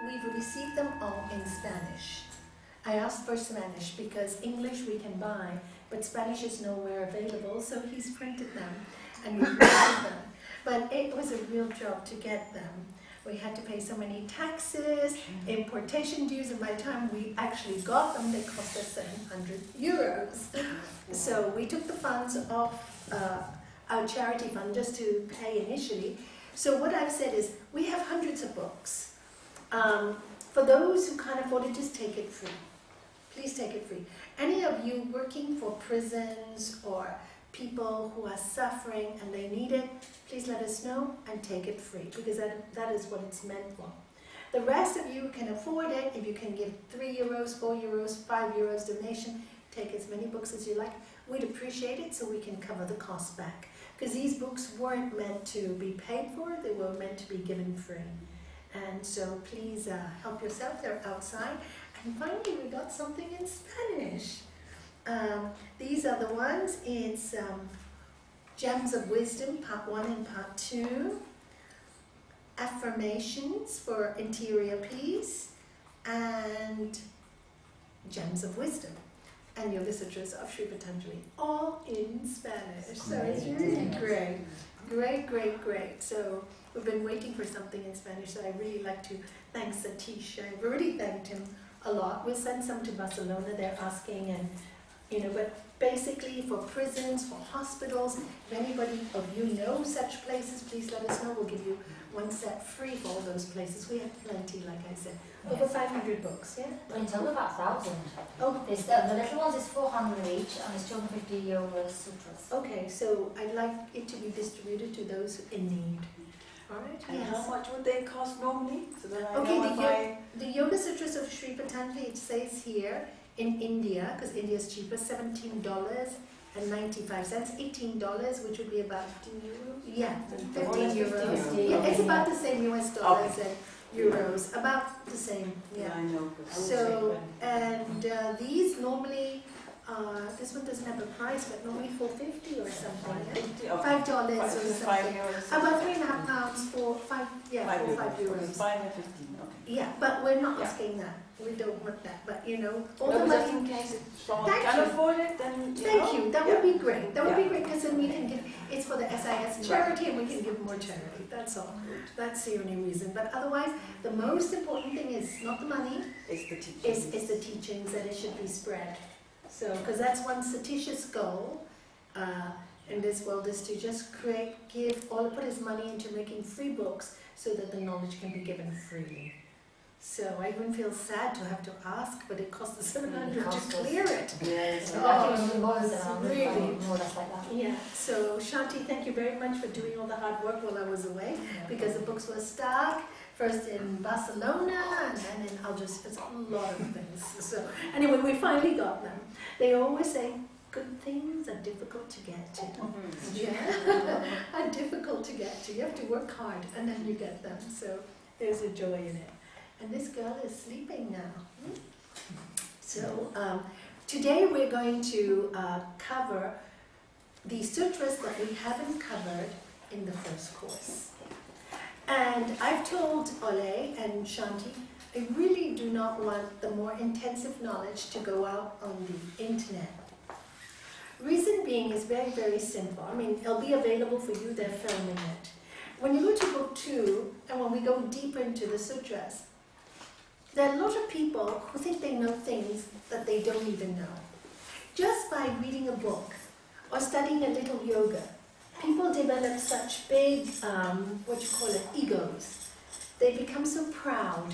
we've received them all in Spanish. I asked for Spanish because English we can buy, but Spanish is nowhere available, so he's printed them and we've received them. But it was a real job to get them. We had to pay so many taxes, importation dues, and by the time we actually got them, they cost us 700 euros. So we took the funds off our charity fund just to pay initially. So what I've said is, we have hundreds of books. For those who can't afford it, just take it free. Please take it free. Any of you working for prisons or people who are suffering and they need it, please let us know and take it free, because that is what it's meant for. The rest of you can afford it. If you can give 3 euros, 4 euros, 5 euros donation, take as many books as you like. We'd appreciate it so we can cover the cost back. Because these books weren't meant to be paid for, they were meant to be given free. And so please help yourself, they're outside. And finally we got something in Spanish. These are the ones. It's Gems of Wisdom, Part 1 and Part 2. Affirmations for Interior Peace. And Gems of Wisdom. And Yoga Sutras of Sri Patanjali. All in Spanish. So it's really great. Great, great, great. So we've been waiting for something in Spanish, so I really like to thank Satish. I've already thanked him a lot. We'll send some to Barcelona, they're asking, and but basically for prisons, for hospitals, if anybody of you know such places, please let us know. We'll give you one set free for all those places. We have plenty, like I said. Over 500 books, yeah? In total about 1,000. Oh, The little ones is 400 each, and it's 250 euros sutras. okay, so I'd like it to be distributed to those in need. All right? And yes. how much would they cost normally? So that I Okay, know if I... the Yoga Sutras of Sri Patanjali, it says here, in India, because India is cheaper, $17.95, $18, which would be about 15 euros. Yeah, 15 euros. Yeah, it's about the same US dollars and euros, about the same. Yeah. I know. So, and these normally, this one doesn't have a price, but normally $4.50 or something. Yeah? $5 or something. About £3.5 for 5 euros. 5 and 15. Okay. Yeah, but we're not asking that. We don't want that. But all the Just money. in case someone Thank can you. afford it, then Thank you. That would be great. That would be Yeah. great, because then we can give. It's for the SIS charity, and we can give more charity. That's all. That's the only reason. But otherwise, the most important thing is not the money. it's the teaching. Is the teachings, that it should be spread. So, because that's one Satish's goal in this world, is to just put his money into making free books so that the knowledge can be given freely. So I even feel sad to have to ask, but it cost us 700 to clear it. Yes. Really. More or less like that. Yeah. So Shanti, thank you very much for doing all the hard work while I was away, because the books were stuck. First in Barcelona, and then in Algiers. It's a lot of things. So anyway, we finally got them. They always say, good things are difficult to get to. Yeah, are difficult to get to. You have to work hard, and then you get them. So there's a joy in it. And this girl is sleeping now. So today we're going to cover the sutras that we haven't covered in the first course. And I've told Ole and Shanti, I really do not want the more intensive knowledge to go out on the internet. Reason being is very, very simple. I mean, it'll be available for you, they're filming it. When you go to book 2, and when we go deeper into the sutras, there are a lot of people who think they know things that they don't even know. Just by reading a book or studying a little yoga, people develop such big, egos. They become so proud.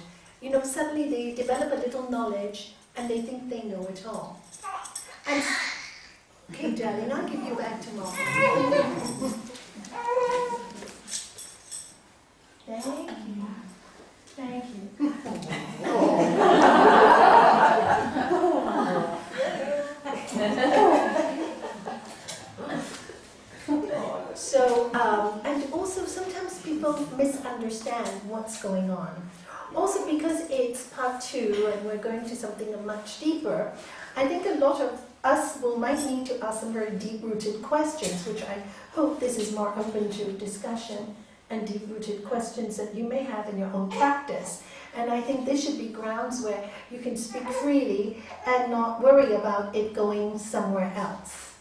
Suddenly they develop a little knowledge and they think they know it all. And, okay, darling, I'll give you back tomorrow. Thank you. Thank you. So, and also sometimes people misunderstand what's going on. Also because it's part 2 and we're going to something much deeper, I think a lot of us might need to ask some very deep-rooted questions, which I hope this is more open to discussion and deep-rooted questions that you may have in your own practice. And I think this should be grounds where you can speak freely and not worry about it going somewhere else.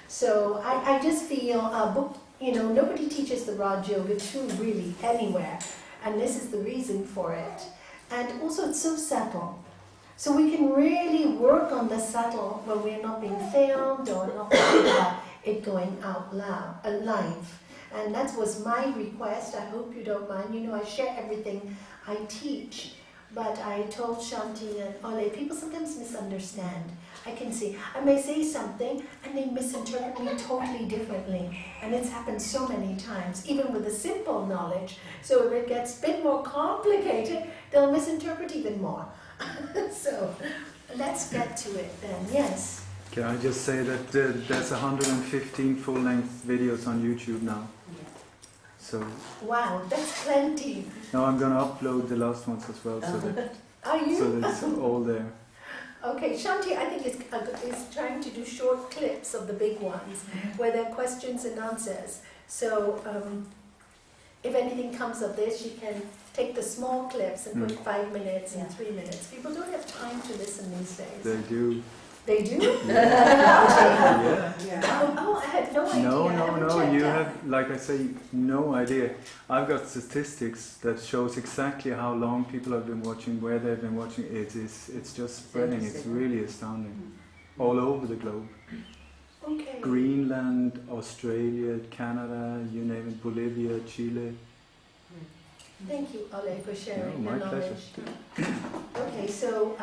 So I just feel a book, nobody teaches the Raj Yoga too really anywhere. And this is the reason for it. And also it's so subtle. So we can really work on the subtle when we're not being filmed or not worried about it going out loud, live. And that was my request. I hope you don't mind. I share everything I teach. But I told Shanti and Ole, people sometimes misunderstand. I can see, I may say something and they misinterpret me totally differently. And it's happened so many times, even with the simple knowledge. So if it gets a bit more complicated, they'll misinterpret even more. So let's get to it then, yes. Can I just say that there's 115 full-length videos on YouTube now. So Wow, that's plenty. now I'm going to upload the last ones as well, so that Are you? so that it's all there. Okay, Shanti, I think is trying to do short clips of the big ones, where there are questions and answers. So if anything comes of this, you can take the small clips and put 5 minutes and 3 minutes. People don't have time to listen these days. They do. They do? Yeah. Oh, I had no idea. No, I haven't no, checked you that. have, like I say, no idea. I've got statistics that shows exactly how long people have been watching, where they've been watching. It's just spreading. It's really astounding. All over the globe. Okay. Greenland, Australia, Canada, you name it, Bolivia, Chile. Thank you, Ole, for sharing No, the my knowledge. Okay, so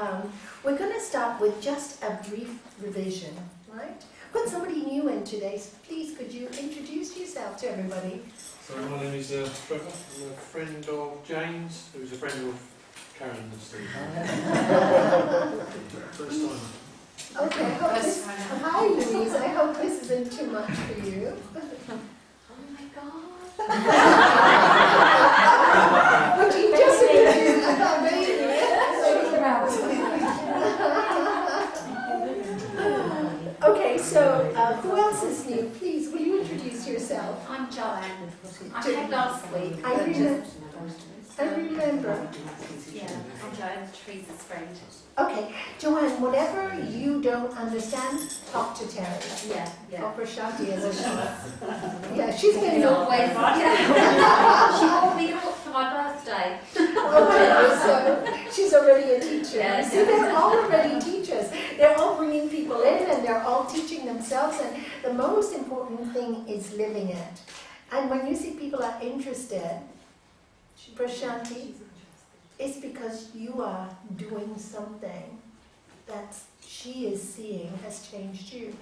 we're going to start with just a brief revision, right? We've got somebody new in today, so please could you introduce yourself to everybody? So my name is Trevor. I'm a friend of James, who's a friend of Karen and Steve. First time. Okay, I hope this, hi Louise, I hope this isn't too much for you. Oh my god. Would you just introduce about me? Okay, so who else is new? Please, will you introduce yourself? I'm Joanne. I came last week. I remember. Yeah, I'm Joanne, Teresa's friend. Okay, Joanne, whatever you don't understand, talk to Terry. Yeah, Or Prashanti as a she. Yeah, she's been It's always She bought me a book for my birthday. Okay, so she's already a teacher. Yeah. See, they're all already teachers. They're all bringing people in and they're all teaching themselves. And the most important thing is living it. And when you see people are interested, Prashanti, it's because you are doing something that she is seeing has changed you.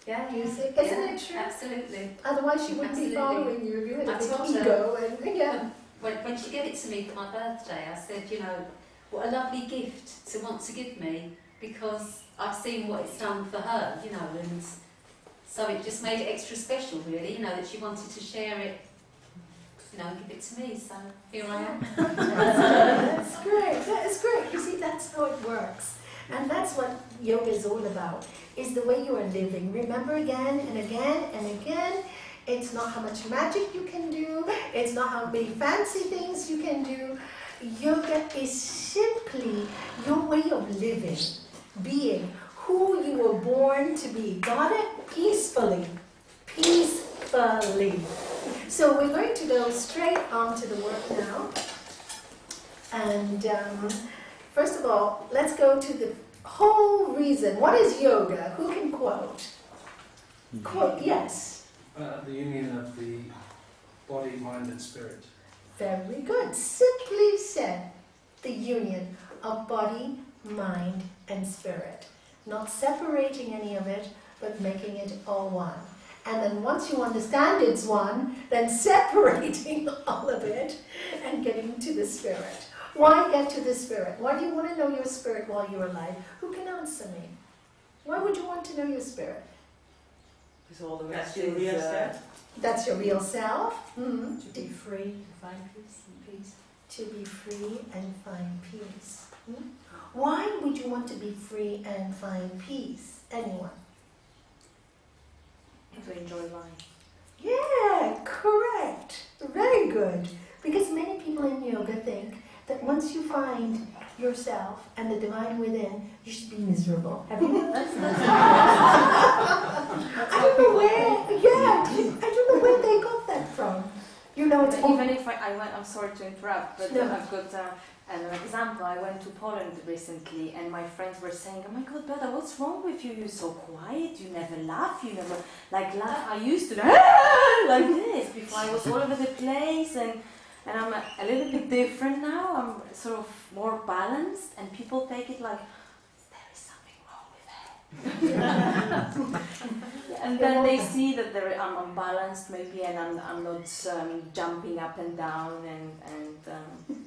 Yeah, Music, yeah, isn't it true? Absolutely. Otherwise she wouldn't Absolutely. be following you if you had a I big told her. ego. And, yeah. When she gave it to me for my birthday, I said, what a lovely gift to want to give me, because I've seen what it's done for her, and so it just made it extra special, really, that she wanted to share it, give it to me, so here I am. That's great. That is great. You see, that's how it works. And that's what yoga is all about, is the way you are living. Remember again and again and again, it's not how much magic you can do, it's not how many fancy things you can do. Yoga is simply your way of living, being who you were born to be. Got it? Peacefully. Peacefully. So we're going to go straight on to the work now. And first of all, let's go to the whole reason. What is yoga? Who can quote? Quote, yes. The union of the body, mind and spirit. Very good. Simply said, the union of body, mind, and spirit. Not separating any of it, but making it all one. And then once you understand it's one, then separating all of it and getting to the spirit. Why get to the spirit? Why do you want to know your spirit while you're alive? Who can answer me? Why would you want to know your spirit? Because all the That's rest your is real self. That's your real self. Mm-hmm. To be free, to find peace and peace. To be free and find peace. Hmm? Why would you want to be free and find peace? Anyone? To enjoy life. Yeah, correct. Very good. Because many people in yoga think that once you find yourself and the divine within, you should be miserable. Have you? I don't know where. Yeah, I don't know where they got that from. You know, it's Even if I went, I'm sorry to interrupt, but No. I've got an example. I went to Poland recently, and my friends were saying, "Oh my God, Beda, what's wrong with you? You're so quiet. You never laugh. You never laugh. I used to like this before. I was all over the place, and I'm a little bit different now. I'm sort of more balanced, and people take it like there is something wrong with her." And then they see that I'm unbalanced maybe, and I'm not jumping up and down, and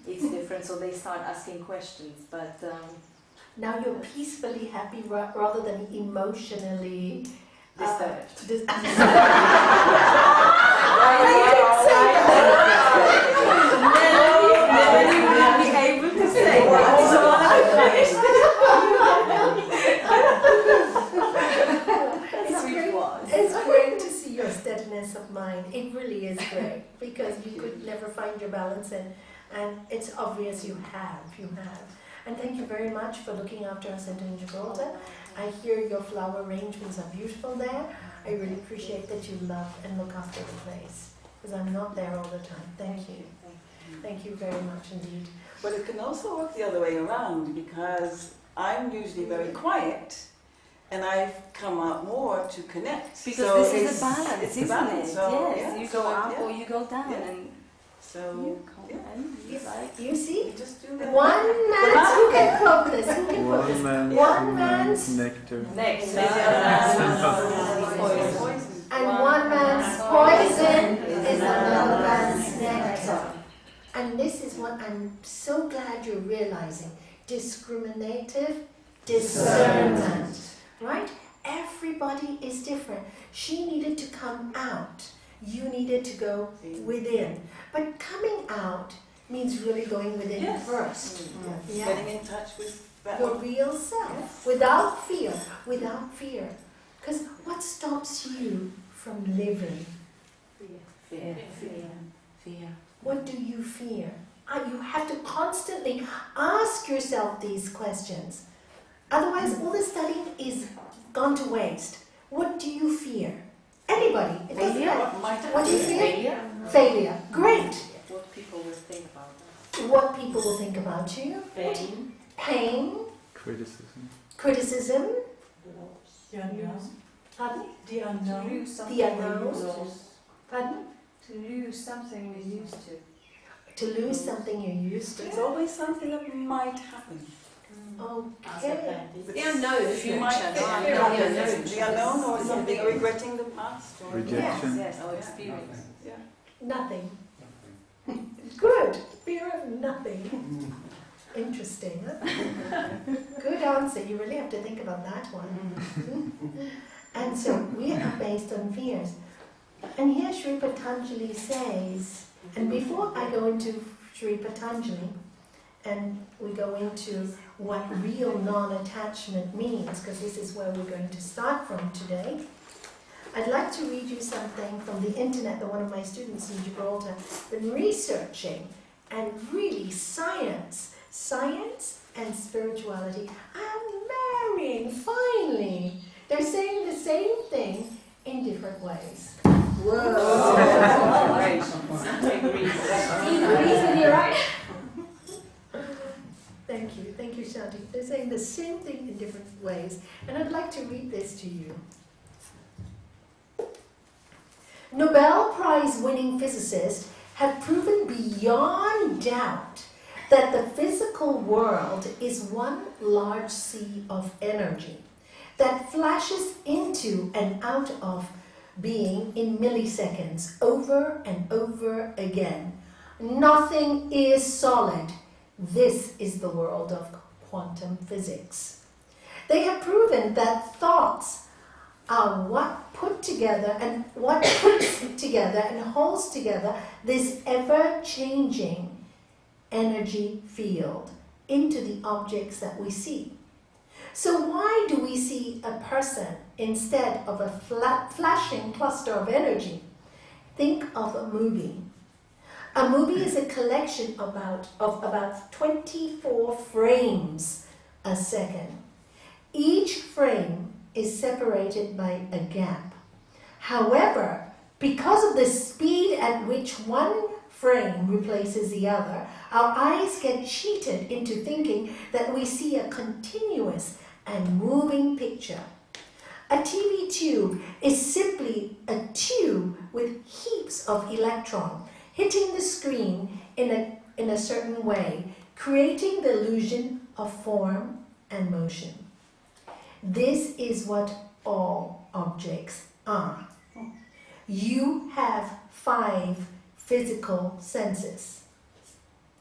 it's different. So they start asking questions. But now you're peacefully happy rather than emotionally disturbed. Never be able to say that. It's great to see your steadiness of mind. It really is great because you could never find your balance, and it's obvious you have. And thank you very much for looking after us in Gibraltar. I hear your flower arrangements are beautiful there. I really appreciate that you love and look after the place because I'm not there all the time. Thank you. Thank you very much indeed. But it can also work the other way around, because I'm usually very quiet and I've come out more to connect. Because so this is a balance, it's isn't balance, it? so, Yes, yeah, you so, go up yeah. or you go down, Yeah. and So you come and you like. You see? you just do that. One man's, who can quote this? Who can quote One this? man's, One man's nectar. Next. And one man's poison is another man's nectar. And this is what I'm so glad you're realizing. Discriminative discernment. Right? Everybody is different. She needed to come out. You needed to go within. But coming out means really going within Yes. first. Yeah. Getting in touch with that Your one. real self. Without fear. Without fear. Because what stops you from living? Fear. What do you fear? You have to constantly ask yourself these questions. Otherwise, all the studying is gone to waste. What do you fear? Anybody. It doesn't matter. What do you fear? Failure. Great. What people will think about us. What people will think about you. Pain. Pain. Criticism. Criticism. The unknown. Pardon? The unknown. The unknown. Pardon? To lose something we used to. To lose something you're used to. There's always something that might happen. Okay. The unknown You future. might no, fear the unknown. the unknown, or something, regretting the past. Or Rejection. Yes, our experience. Yeah. Nothing. Good. Fear of nothing. Interesting, huh? Good answer. You really have to think about that one. And so we are based on fears. And here Sri Patanjali says, and before I go into Sri Patanjali, and we go into what real non-attachment means, because this is where we're going to start from today, I'd like to read you something from the internet that one of my students in Gibraltar has been researching, and really science and spirituality are marrying, finally. They're saying the same thing in different ways. Whoa! Thank you, Shanti. They're saying the same thing in different ways, and I'd like to read this to you. Nobel Prize winning physicists have proven beyond doubt that the physical world is one large sea of energy that flashes into and out of being in milliseconds over and over again. Nothing is solid. This is the world of quantum physics. They have proven that thoughts are what put together and what puts together and holds together this ever-changing energy field into the objects that we see. So why do we see a person instead of a flashing cluster of energy? Think of a movie. A movie is a collection of about 24 frames a second. Each frame is separated by a gap. However, because of the speed at which one frame replaces the other, our eyes get cheated into thinking that we see a continuous and moving picture. A TV tube is simply a tube with heaps of electrons hitting the screen in a certain way, creating the illusion of form and motion. This is what all objects are. You have 5 physical senses: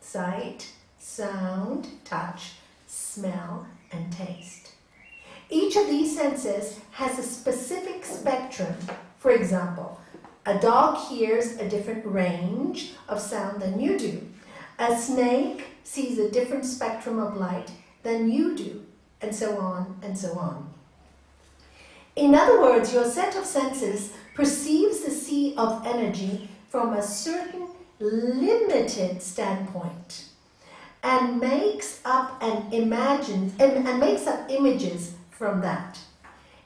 sight, sound, touch, smell, and taste. Each of these senses has a specific spectrum. For example, a dog hears a different range of sound than you do. A snake sees a different spectrum of light than you do, and so on and so on. In other words, your set of senses perceives the sea of energy from a certain limited standpoint and makes up images from that.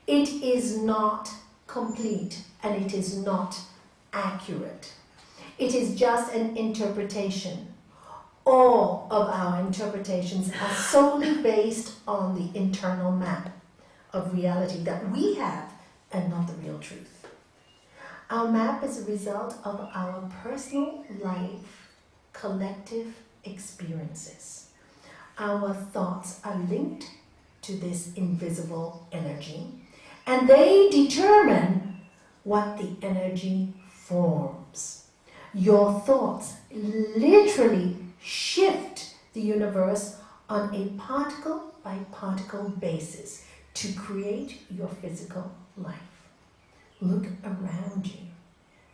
It is not complete and it is not accurate. It is just an interpretation. All of our interpretations are solely based on the internal map of reality that we have and not the real truth. Our map is a result of our personal life, collective experiences. Our thoughts are linked to this invisible energy, and they determine what the energy forms. Your thoughts literally shift the universe on a particle by particle basis to create your physical life. Look around you.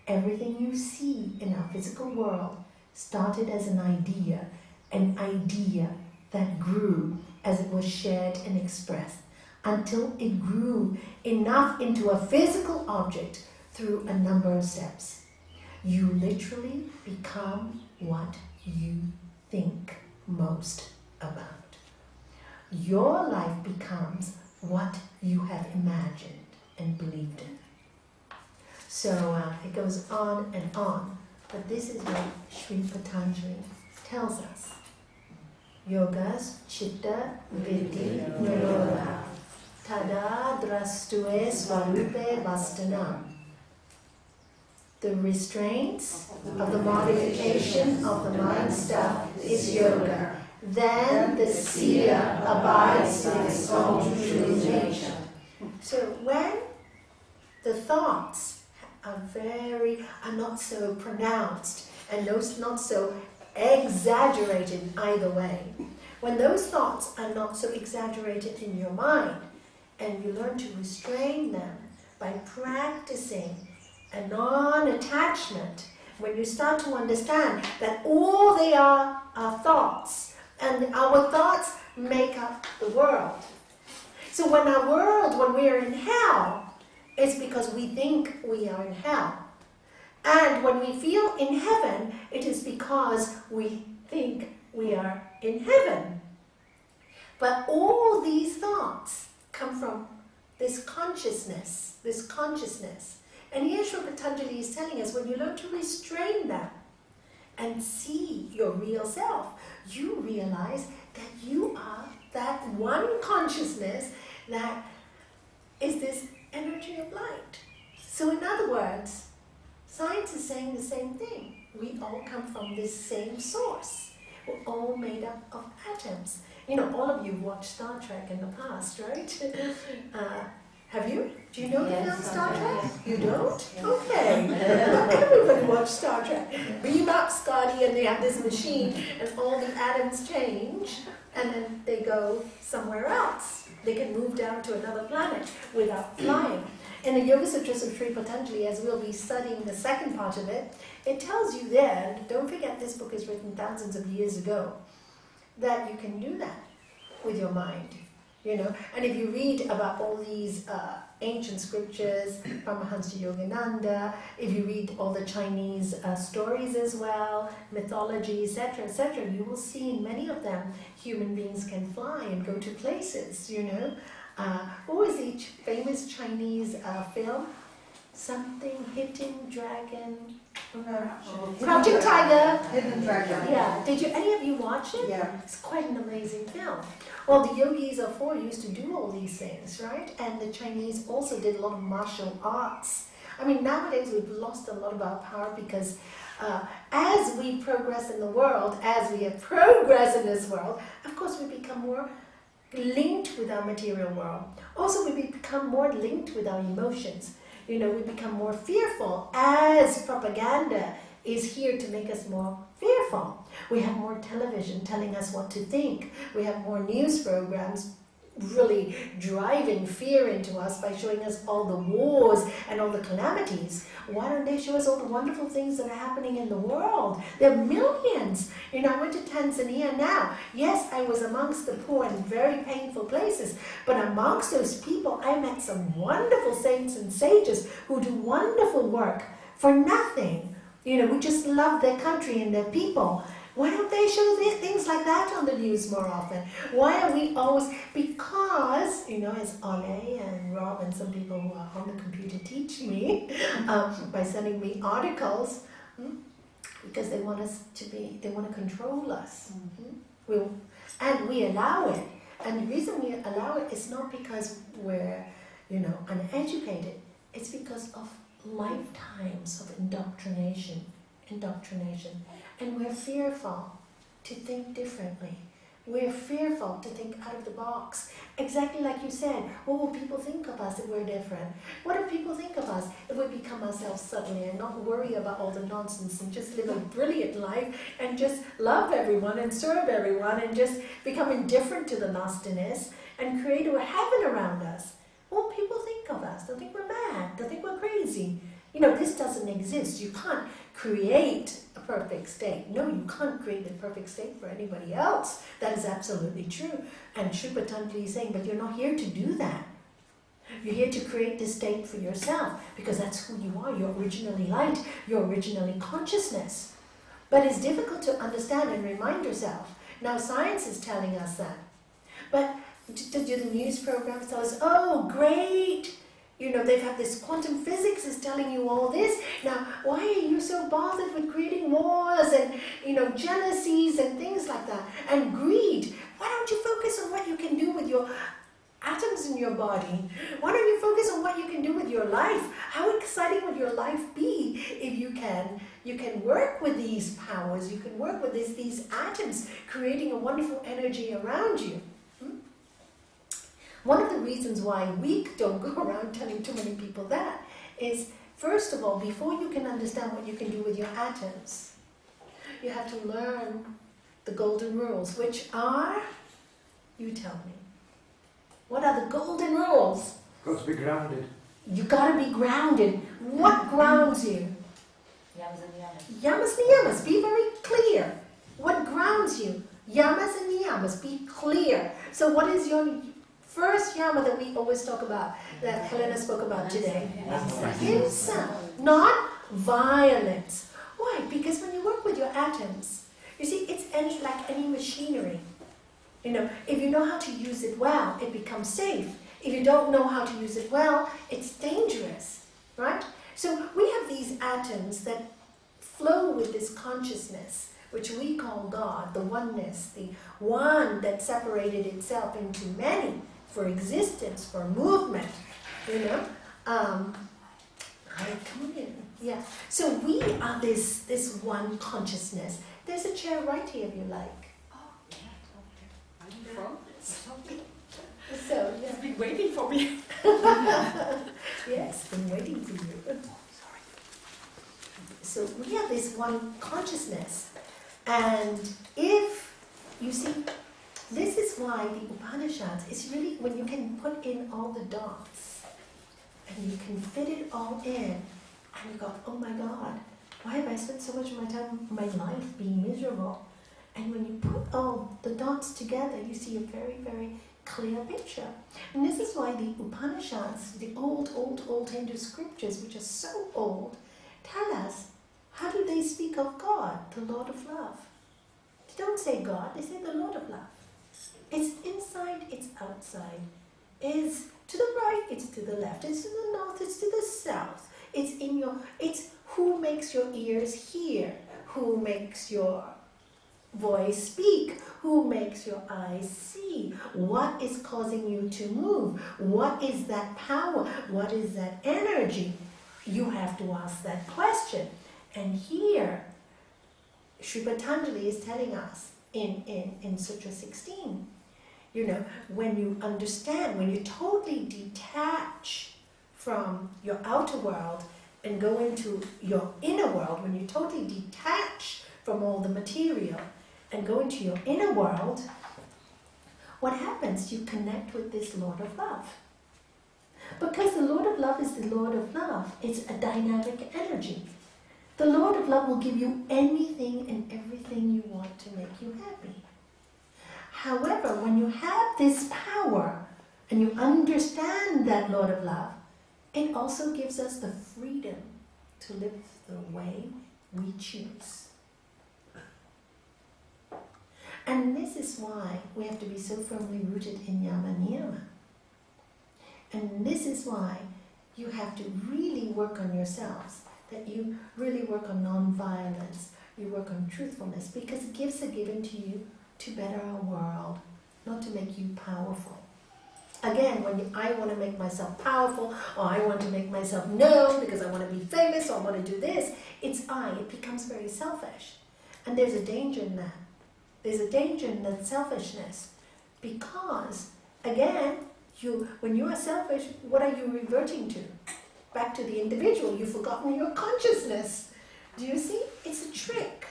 Everything you see in our physical world started as an idea that grew as it was shared and expressed, until it grew enough into a physical object through a number of steps. You literally become what you think most about. Your life becomes what you have imagined and believed in. So it goes on and on, but this is what Sri Patanjali tells us. Yogas chitta vidhi nirodha tada drastue swarupe vastanam. The restraints of the modification of the mind stuff is yoga. Then the seer abides in its own true nature. So when the thoughts are not so pronounced and not so exaggerated either way, when those thoughts are not so exaggerated in your mind, and you learn to restrain them by practicing a non-attachment, when you start to understand that all they are thoughts, and our thoughts make up the world. So when we are in hell, it's because we think we are in hell. And when we feel in heaven, it is because we think we are in heaven. But all these thoughts come from this consciousness. And here Sri Patanjali is telling us, when you learn to restrain them and see your real self, you realize that you are that one consciousness that is this energy of light. So in other words, science is saying the same thing. We all come from this same source. We're all made up of atoms. You know, all of you watched Star Trek in the past, right? Have you? Do you know the film Star Trek? You don't? Okay. Not everybody watched Star Trek. Beam up, Scotty, and they have this machine, and all the atoms change, and then they go somewhere else. They can move down to another planet without flying. In the Yoga Sutras of Sri Patanjali, as we'll be studying the second part of it, it tells you there, don't forget this book is written thousands of years ago, that you can do that with your mind. you know. And if you read about all these ancient scriptures from Mahansa Yogananda, if you read all the Chinese stories as well, mythology, etc., you will see in many of them human beings can fly and go to places, you know. What was the famous Chinese film? Something Hidden Dragon. Crouching Tiger. Hidden Dragon. Yeah. Did any of you watch it? Yeah. It's quite an amazing film. Well, the yogis of old used to do all these things, right? And the Chinese also did a lot of martial arts. I mean, nowadays we've lost a lot of our power because as we progress in the world, as we have progress in this world, of course we become more linked with our material world. Also, we become more linked with our emotions. You know, we become more fearful as propaganda is here to make us more fearful. We have more television telling us what to think. We have more news programs really driving fear into us by showing us all the wars and all the calamities. Why don't they show us all the wonderful things that are happening in the world? There are millions. You know, I went to Tanzania now. Yes, I was amongst the poor and very painful places, but amongst those people, I met some wonderful saints and sages who do wonderful work for nothing. You know, who just love their country and their people. Why don't they show things like that on the news more often? Why are we always... Because, you know, as Ole and Rob and some people who are on the computer teach me, by sending me articles, because they want us to be... They want to control us. And we allow it. And the reason we allow it is not because we're, you know, uneducated. It's because of lifetimes of indoctrination. And we're fearful to think differently. We're fearful to think out of the box. Exactly like you said, what will people think of us if we're different? What do people think of us if we become ourselves suddenly and not worry about all the nonsense and just live a brilliant life and just love everyone and serve everyone and just become indifferent to the nastiness and create a heaven around us? What will people think of us? They'll think we're mad. They'll think we're crazy. You know, this doesn't exist. You can't create a perfect state. No, you can't create the perfect state for anybody else. That is absolutely true. And Sri Patanjali is saying, but you're not here to do that. You're here to create this state for yourself because that's who you are. You're originally light. You're originally consciousness. But it's difficult to understand and remind yourself. Now science is telling us that. But do the news programs tell us, oh, great, you know, they've had this quantum physics is telling you all this. Now, why are you so bothered with creating wars and, you know, jealousies and things like that? And greed. Why don't you focus on what you can do with your atoms in your body? Why don't you focus on what you can do with your life? How exciting would your life be if you can work with these powers, you can work with these atoms, creating a wonderful energy around you. One of the reasons why we don't go around telling too many people that is, first of all, before you can understand what you can do with your atoms, you have to learn the golden rules, which are, you tell me, what are the golden rules? Got to be grounded. You gotta be grounded. What grounds you? Yamas and niyamas. Yamas and niyamas. Be very clear. What grounds you? Yamas and niyamas. Be clear. So what is your first yama that we always talk about, that Helena spoke about today? Ahimsa, not violence. Why? Because when you work with your atoms, you see, it's like any machinery. You know, if you know how to use it well, it becomes safe. If you don't know how to use it well, it's dangerous, right? So we have these atoms that flow with this consciousness, which we call God, the oneness, the one that separated itself into many for existence, for movement, you know. Come in. Yeah. So we are this one consciousness. There's a chair right here if you like. So, yeah. You've been waiting for me. Yes, been waiting for you. So we have this one consciousness. And if, you see, this is why the Upanishads is really, when you can put in all the dots, and you can fit it all in, and you go, oh my God, why have I spent so much of my life being miserable? And when you put all the dots together, you see a very, very clear picture. And this is why the Upanishads, the old Hindu scriptures, which are so old, tell us, how do they speak of God, the Lord of Love? They don't say God, they say the Lord of Love. It's inside, it's outside. It's to the right, it's to the left, it's to the north, it's to the south. It's who makes your ears hear, who makes your voice speak, who makes your eyes see, what is causing you to move, what is that power, what is that energy. You have to ask that question. And here, Sri Patanjali is telling us in Sutra 16, when you understand, when you totally detach from your outer world and go into your inner world, when you totally detach from all the material and go into your inner world, what happens? You connect with this Lord of Love. Because the Lord of Love is the Lord of Love. It's a dynamic energy. The Lord of Love will give you anything and everything you want to make you happy. However, when you have this power and you understand that Lord of Love, it also gives us the freedom to live the way we choose. And this is why we have to be so firmly rooted in Yama Niyama. And this is why you have to really work on yourselves, that you really work on non-violence, you work on truthfulness, because gifts are given to you to better our world, not to make you powerful. Again, when I want to make myself powerful, or I want to make myself known because I want to be famous, or I want to do this, it becomes very selfish. And there's a danger in that. There's a danger in that selfishness, because, again, when you are selfish, what are you reverting to? Back to the individual. You've forgotten your consciousness. Do you see? It's a trick.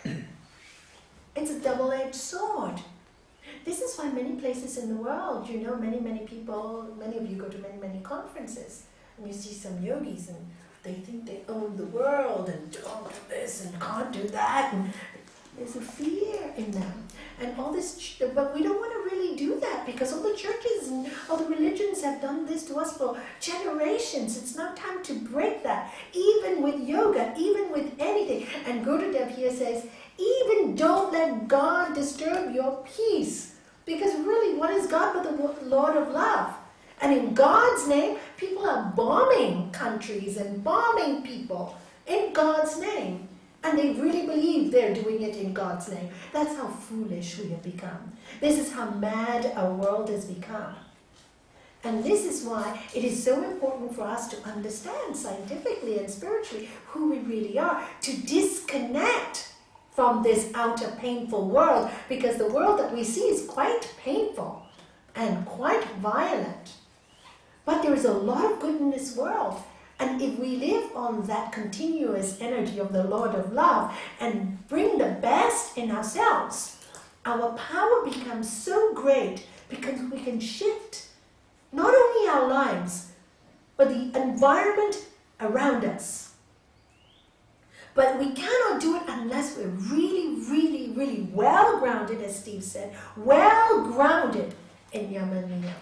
It's a double-edged sword. This is why many places in the world, many people, many of you go to many conferences, and you see some yogis, and they think they own the world, and don't do this, and can't do that, and there's a fear in them. And all this, but we don't want to really do that, because all the churches and all the religions have done this to us for generations. It's not time to break that. Even with yoga, even with anything. And Gurudev here says, even don't let God disturb your peace. Because really, what is God but the Lord of Love? And in God's name, people are bombing countries and bombing people in God's name. And they really believe they're doing it in God's name. That's how foolish we have become. This is how mad our world has become. And this is why it is so important for us to understand scientifically and spiritually who we really are, to disconnect from this outer painful world, because the world that we see is quite painful and quite violent. But there is a lot of good in this world. And if we live on that continuous energy of the Lord of Love and bring the best in ourselves, our power becomes so great, because we can shift not only our lives, but the environment around us. But we cannot do it unless we're really, really, really well-grounded, as Steve said, well-grounded in Yama Niyama,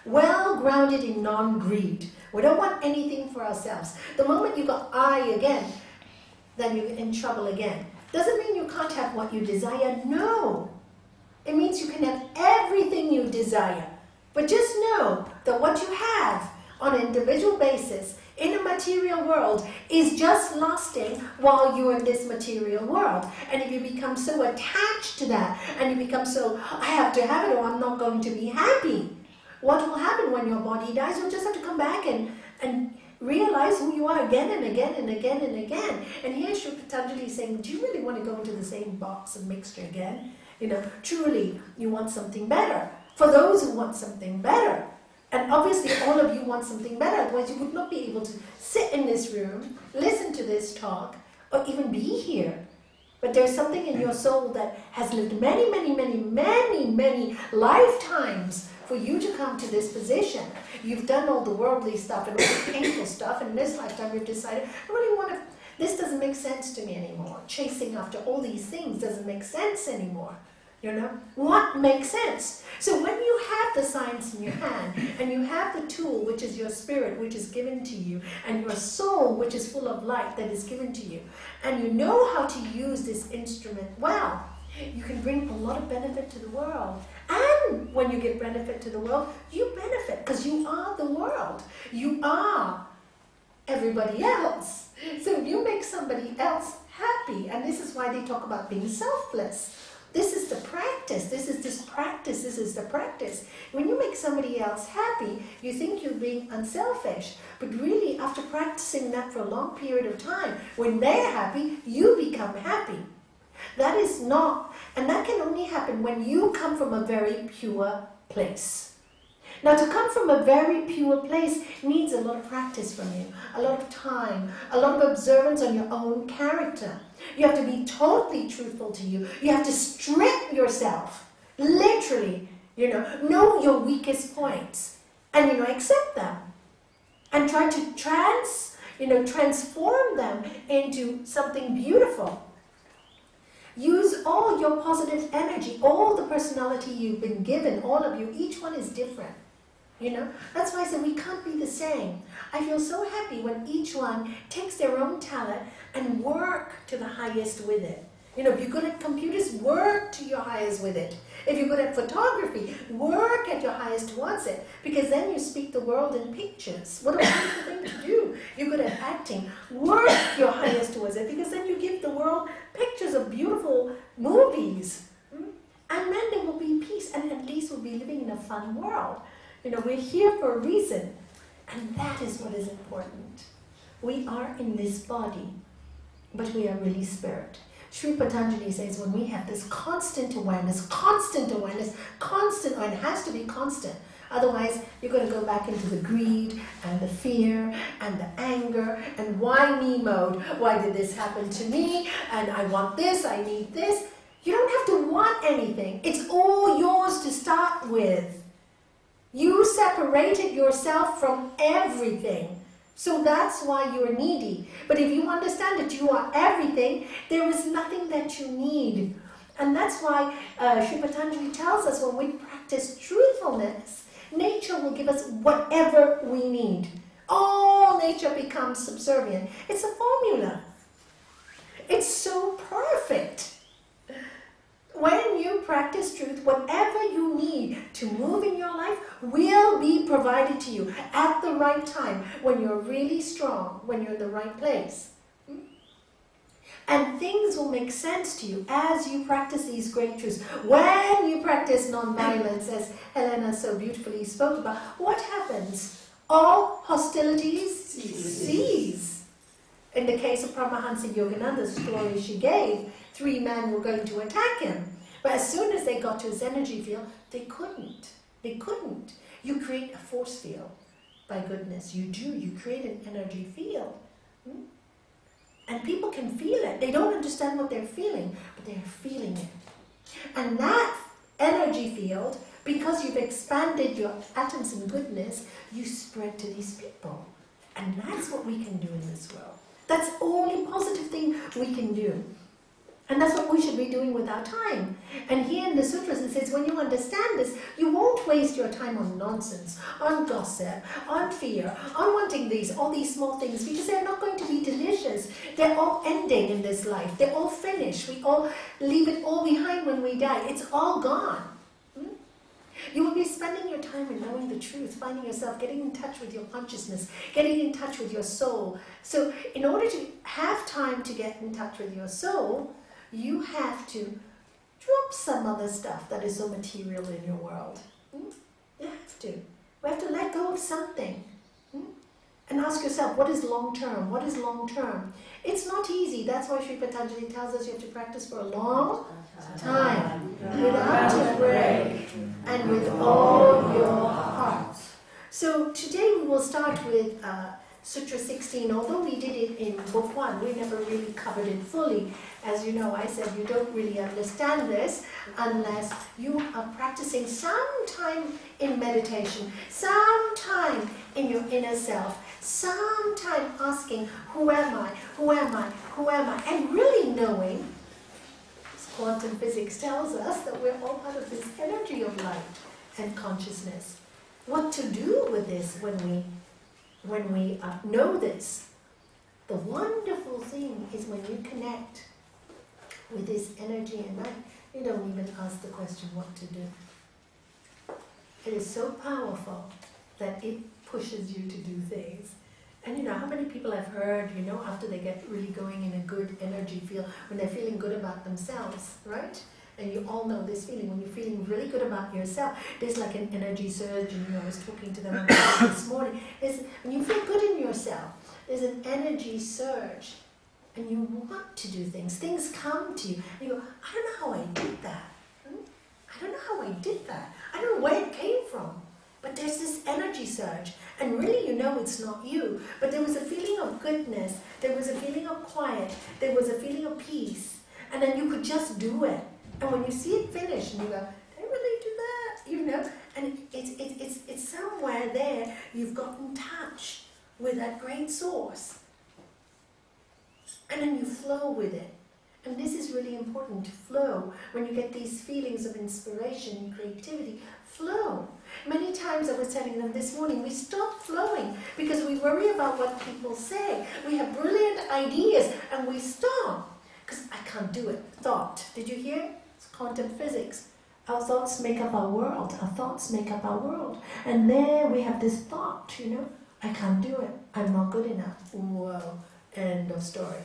well-grounded in non-greed. We don't want anything for ourselves. The moment you got I again, then you're in trouble again. Doesn't mean you can't have what you desire. No. It means you can have everything you desire. But just know that what you have on an individual basis in a material world is just lasting while you're in this material world. And if you become so attached to that, and you become so, I have to have it or I'm not going to be happy, what will happen when your body dies? You'll just have to come back and realize who you are again and again and again and again. And here Sri Patanjali is saying, do you really want to go into the same box and mixture again? Truly, you want something better. For those who want something better. And obviously all of you want something better, otherwise you would not be able to sit in this room, listen to this talk, or even be here. But there's something in your soul that has lived many, many, many, many, many lifetimes for you to come to this position. You've done all the worldly stuff and all the painful stuff, and in this lifetime you've decided, I really want to, this doesn't make sense to me anymore. Chasing after all these things doesn't make sense anymore. You know, what makes sense? So when you have the science in your hand, and you have the tool, which is your spirit, which is given to you, and your soul, which is full of light, that is given to you, and you know how to use this instrument well, you can bring a lot of benefit to the world. And when you give benefit to the world, you benefit, because you are the world. You are everybody else. So if you make somebody else happy, and this is why they talk about being selfless. This is the practice, this is the practice. When you make somebody else happy, you think you're being unselfish. But really, after practicing that for a long period of time, when they're happy, you become happy. That is not, and that can only happen when you come from a very pure place. Now, to come from a very pure place needs a lot of practice from you, a lot of time, a lot of observance on your own character. You have to be totally truthful to you. You have to strip yourself, literally, know your weakest points, and, accept them. And try to transform them into something beautiful. Use all your positive energy, all the personality you've been given, all of you, each one is different. That's why I said we can't be the same. I feel so happy when each one takes their own talent and work to the highest with it. If you're good at computers, work to your highest with it. If you're good at photography, work at your highest towards it, because then you speak the world in pictures. What a wonderful thing to do. You're good at acting, work your highest towards it, because then you give the world pictures of beautiful movies. And then there will be peace, and at least we'll be living in a fun world. We're here for a reason, and that is what is important. We are in this body, but we are really spirit. Sri Patanjali says when we have this constant awareness, and it has to be constant. Otherwise, you're going to go back into the greed and the fear and the anger and why me mode. Why did this happen to me? And I want this, I need this. You don't have to want anything. It's all yours to start with. You separated yourself from everything. So that's why you're needy. But if you understand that you are everything, there is nothing that you need. And that's why Sri Patanjali tells us when we practice truthfulness, nature will give us whatever we need. All nature becomes subservient. It's a formula. It's so perfect. When you practice truth, whatever you need to move in your life will be provided to you at the right time, when you're really strong, when you're in the right place. And things will make sense to you as you practice these great truths. When you practice non-violence, as Helena so beautifully spoke about, what happens? All hostilities cease. In the case of Paramahansa Yogananda's story she gave, 3 men were going to attack him. But as soon as they got to his energy field, they couldn't. You create a force field by goodness. You create an energy field. And people can feel it. They don't understand what they're feeling, but they're feeling it. And that energy field, because you've expanded your atoms in goodness, you spread to these people. And that's what we can do in this world. That's the only positive thing we can do. And that's what we should be doing with our time. And here in the sutras it says, when you understand this, you won't waste your time on nonsense, on gossip, on fear, on wanting all these small things, because they're not going to be delicious. They're all ending in this life. They're all finished. We all leave it all behind when we die. It's all gone. You will be spending your time in knowing the truth, finding yourself, getting in touch with your consciousness, getting in touch with your soul. So in order to have time to get in touch with your soul, you have to drop some other stuff that is so material in your world. You have to. We have to let go of something. And ask yourself, what is long term? What is long term? It's not easy. That's why Sri Patanjali tells us you have to practice for a long time, without a break, and with all your heart. So today we will start with Sutra 16. Although we did it in book 1, we never really covered it fully. As you know, I said you don't really understand this unless you are practicing some time in meditation, some time in your inner self, some time asking, who am I, who am I, who am I, and really knowing, quantum physics tells us that we're all part of this energy of light and consciousness. What to do with this when we know this? The wonderful thing is when you connect with this energy and light, you don't even ask the question what to do. It is so powerful that it pushes you to do things. And you know, how many people I've heard, you know, after they get really going in a good energy field, when they're feeling good about themselves, right? And you all know this feeling, when you're feeling really good about yourself, there's like an energy surge, and you know, I was talking to them about it this morning. When you feel good in yourself, there's an energy surge, and you want to do things. Things come to you, and you go, I don't know how I did that. I don't know how I did that. I don't know where it came from. But there's this energy surge, and really you know it's not you, but there was a feeling of goodness, there was a feeling of quiet, there was a feeling of peace, and then you could just do it. And when you see it finish, and you go, did I really do that? You know, and it's somewhere there you've got in touch with that great source. And then you flow with it. And this is really important, to flow. When you get these feelings of inspiration and creativity, flow. Many times I was telling them this morning, we stop flowing because we worry about what people say. We have brilliant ideas and we stop because I can't do it. Thought. Did you hear? It's quantum physics. Our thoughts make up our world. Our thoughts make up our world. And there we have this thought, you know, I can't do it. I'm not good enough. Whoa. End of story.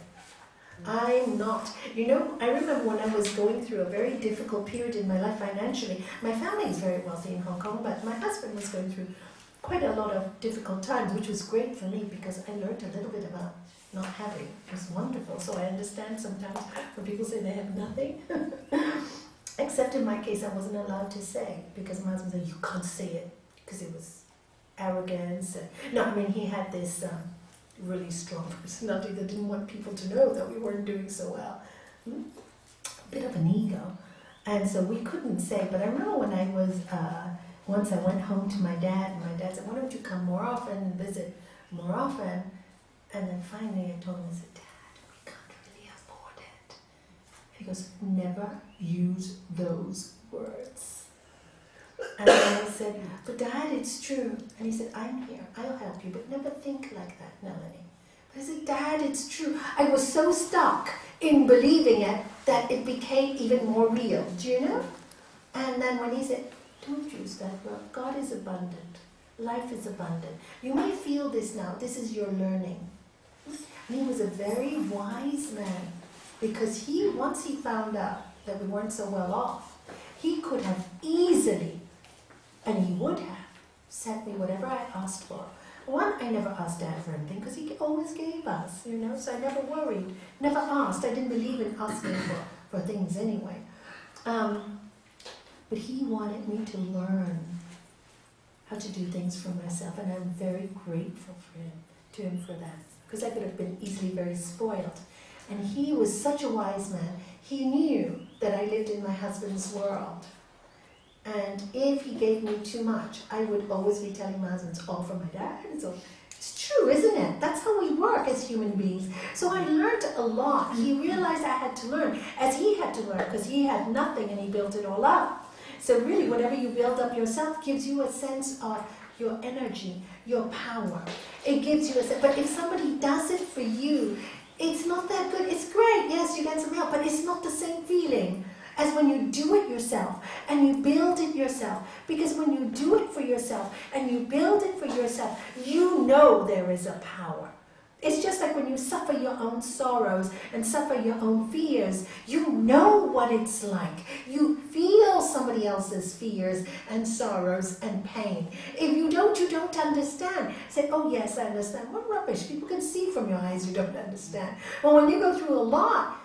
I'm not. You know, I remember when I was going through a very difficult period in my life financially. My family is very wealthy in Hong Kong, but my husband was going through quite a lot of difficult times, which was great for me because I learned a little bit about not having. It was wonderful. So I understand sometimes when people say they have nothing. Except in my case, I wasn't allowed to say because my husband said, you can't say it because it was arrogance. No, I mean, he had this really strong personality that didn't want people to know that we weren't doing so well. A bit of an ego. And so we couldn't say, but I remember when I was, once I went home to my dad, and my dad said, why don't you come more often and visit more often? And then finally I told him, I said, Dad, we can't really afford it. He goes, never use those words. And then I said, but Dad, it's true. And he said, I'm here, I'll help you, but never think like that, Nalanie. But I said, Dad, it's true. I was so stuck in believing it that it became even more real, do you know? And then when he said, don't use that word, God is abundant, life is abundant. You may feel this now, this is your learning. And he was a very wise man because once he found out that we weren't so well off, he could have easily, and he would have, sent me whatever I asked for. One, I never asked Dad for anything because he always gave us, you know, so I never worried, never asked. I didn't believe in asking for things anyway. But he wanted me to learn how to do things for myself, and I'm very grateful to him for that because I could have been easily very spoiled. And he was such a wise man. He knew that I lived in my husband's world. And if he gave me too much, I would always be telling my husband, it's all from my dad. It's true, isn't it? That's how we work as human beings. So I learned a lot. He realized I had to learn, as he had to learn, because he had nothing and he built it all up. So really, whatever you build up yourself gives you a sense of your energy, your power. It gives you a sense. But if somebody does it for you, it's not that good. It's great, yes, you get some help, but it's not the same feeling as when you do it yourself and you build it yourself. Because when you do it for yourself and you build it for yourself, you know there is a power. It's just like when you suffer your own sorrows and suffer your own fears, you know what it's like. You feel somebody else's fears and sorrows and pain. If you don't understand. Say, oh yes, I understand. What rubbish. People can see from your eyes you don't understand. But when you go through a lot,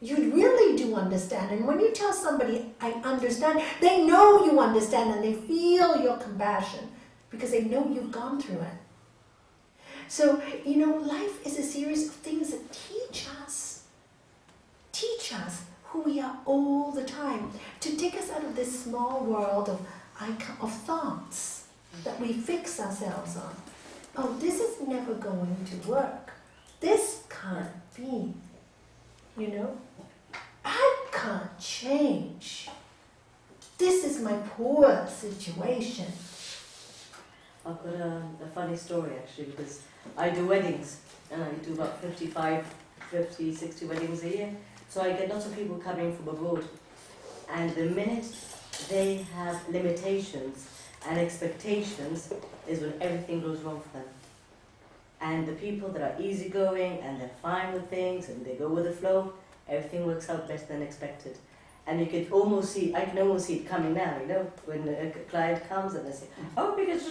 you really do understand. And when you tell somebody, I understand, they know you understand and they feel your compassion because they know you've gone through it. So, you know, life is a series of things that teach us who we are all the time, to take us out of this small world of thoughts that we fix ourselves on. Oh, this is never going to work. This can't be, you know. I can't change. This is my poor situation. I've got a funny story actually, because I do weddings and I do about 50, 60 weddings a year. So I get lots of people coming from abroad, and the minute they have limitations and expectations is when everything goes wrong for them. And the people that are easygoing and they're fine with things and they go with the flow, everything works out better than expected. And you can almost see, I can almost see it coming now, you know, when a client comes and they say, oh, because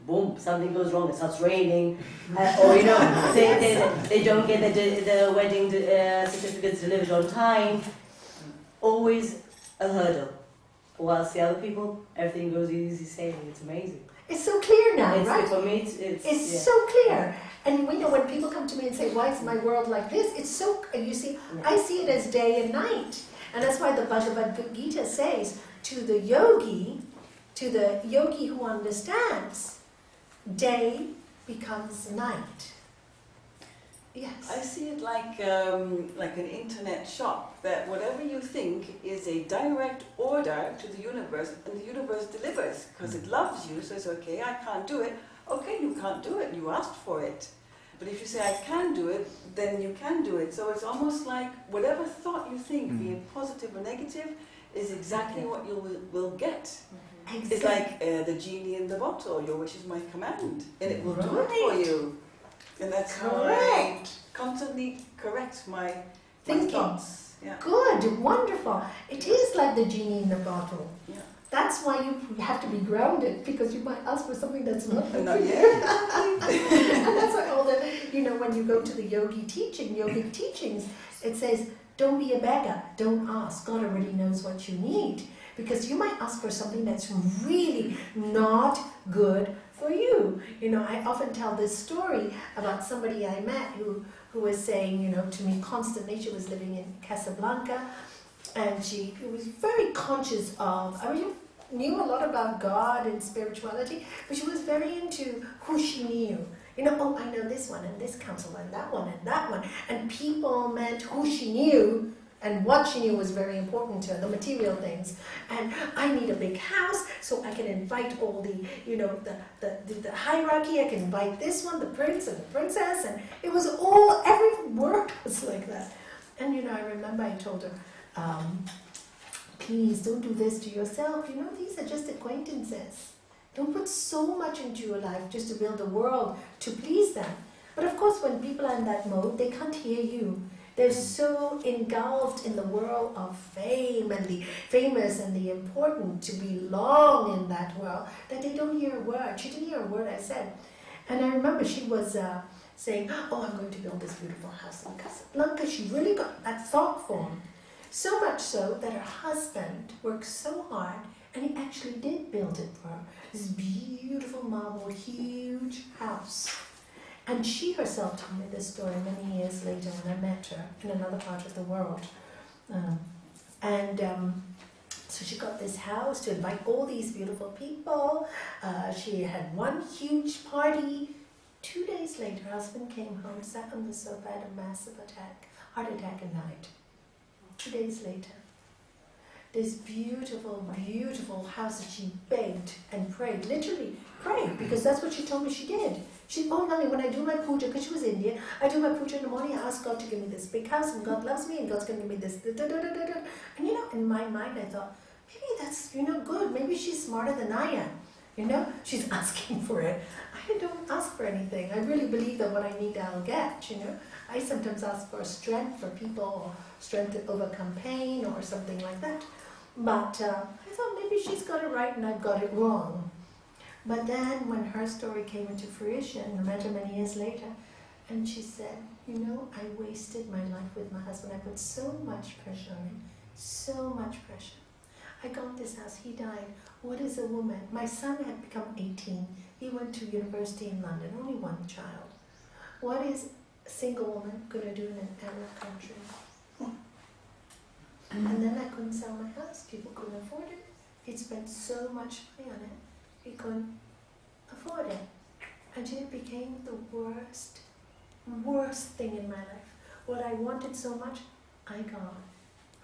boom, something goes wrong, it starts raining, or you know, they don't get the wedding certificates delivered on time. Always a hurdle. Whilst the other people, everything goes easy sailing. It's amazing. It's so clear now, It's, right? for me, It's yeah. so clear. And we know when people come to me and say, why is my world like this? It's so, and you see, I see it as day and night. And that's why the Bhagavad Gita says to the yogi who understands, day becomes night. Yes. I see it like an internet shop, that whatever you think is a direct order to the universe, and the universe delivers because it loves you. So it's okay, I can't do it. Okay, you can't do it. You asked for it. But if you say I can do it, then you can do it. So it's almost like whatever thought you think, being positive or negative, is exactly what you will get. Exactly. It's like the genie in the bottle. Your wish is my command, and it will do it for you. And that's how I constantly correct my Thinking. thoughts. Yeah. Good, wonderful. It is like the genie in the bottle. Yeah. That's why you have to be grounded, because you might ask for something that's not Not there. yet. And that's why all the, you know, when you go to the yogic teachings, it says, don't be a beggar, don't ask. God already knows what you need. Because you might ask for something that's really not good for you. You know, I often tell this story about somebody I met who was saying, you know, to me constantly, she was living in Casablanca, and she was very conscious of, I mean, knew a lot about God and spirituality, but she was very into who she knew. You know, oh, I know this one and this council and that one and that one. And people meant who she knew, and what she knew was very important to her, the material things. And I need a big house so I can invite all the, you know, the hierarchy. I can invite this one, the prince and the princess. And it was all, every word was like that. And, you know, I remember I told her, please don't do this to yourself. You know, these are just acquaintances. Don't put so much into your life just to build a world to please them. But of course, when people are in that mode, they can't hear you. They're so engulfed in the world of fame and the famous and the important to belong in that world that they don't hear a word. She didn't hear a word I said. And I remember she was saying, oh, I'm going to build this beautiful house in Casablanca. She really got that thought form. So much so that her husband worked so hard, and he actually did build it for her. This beautiful marble, huge house. And she herself told me this story many years later when I met her in another part of the world. So she got this house to invite all these beautiful people. She had one huge party. 2 days later, her husband came home, sat on the sofa, had a massive heart attack and died. 2 days later. This beautiful, beautiful house that she begged and prayed, literally prayed, because that's what she told me she did. She, oh Nalanie, when I do my puja, because she was Indian, I do my puja in the morning, I ask God to give me this big house, and God loves me, and God's going to give me this, And you know, in my mind I thought, maybe that's, you know, good, maybe she's smarter than I am. You know, she's asking for it. I don't ask for anything. I really believe that what I need I'll get, you know. I sometimes ask for strength for people, or strength to overcome pain, or something like that. But I thought maybe she's got it right and I've got it wrong. But then when her story came into fruition, I met her many years later, and she said, you know, I wasted my life with my husband. I put so much pressure on him, so much pressure. I got this house, he died. What is a woman? My son had become 18. He went to university in London, only one child. What is a single woman going to do in an Arab country? And then I couldn't sell my house. People couldn't afford it. He'd spent so much money on it, he couldn't afford it. And it became the worst thing in my life. What I wanted so much, I got.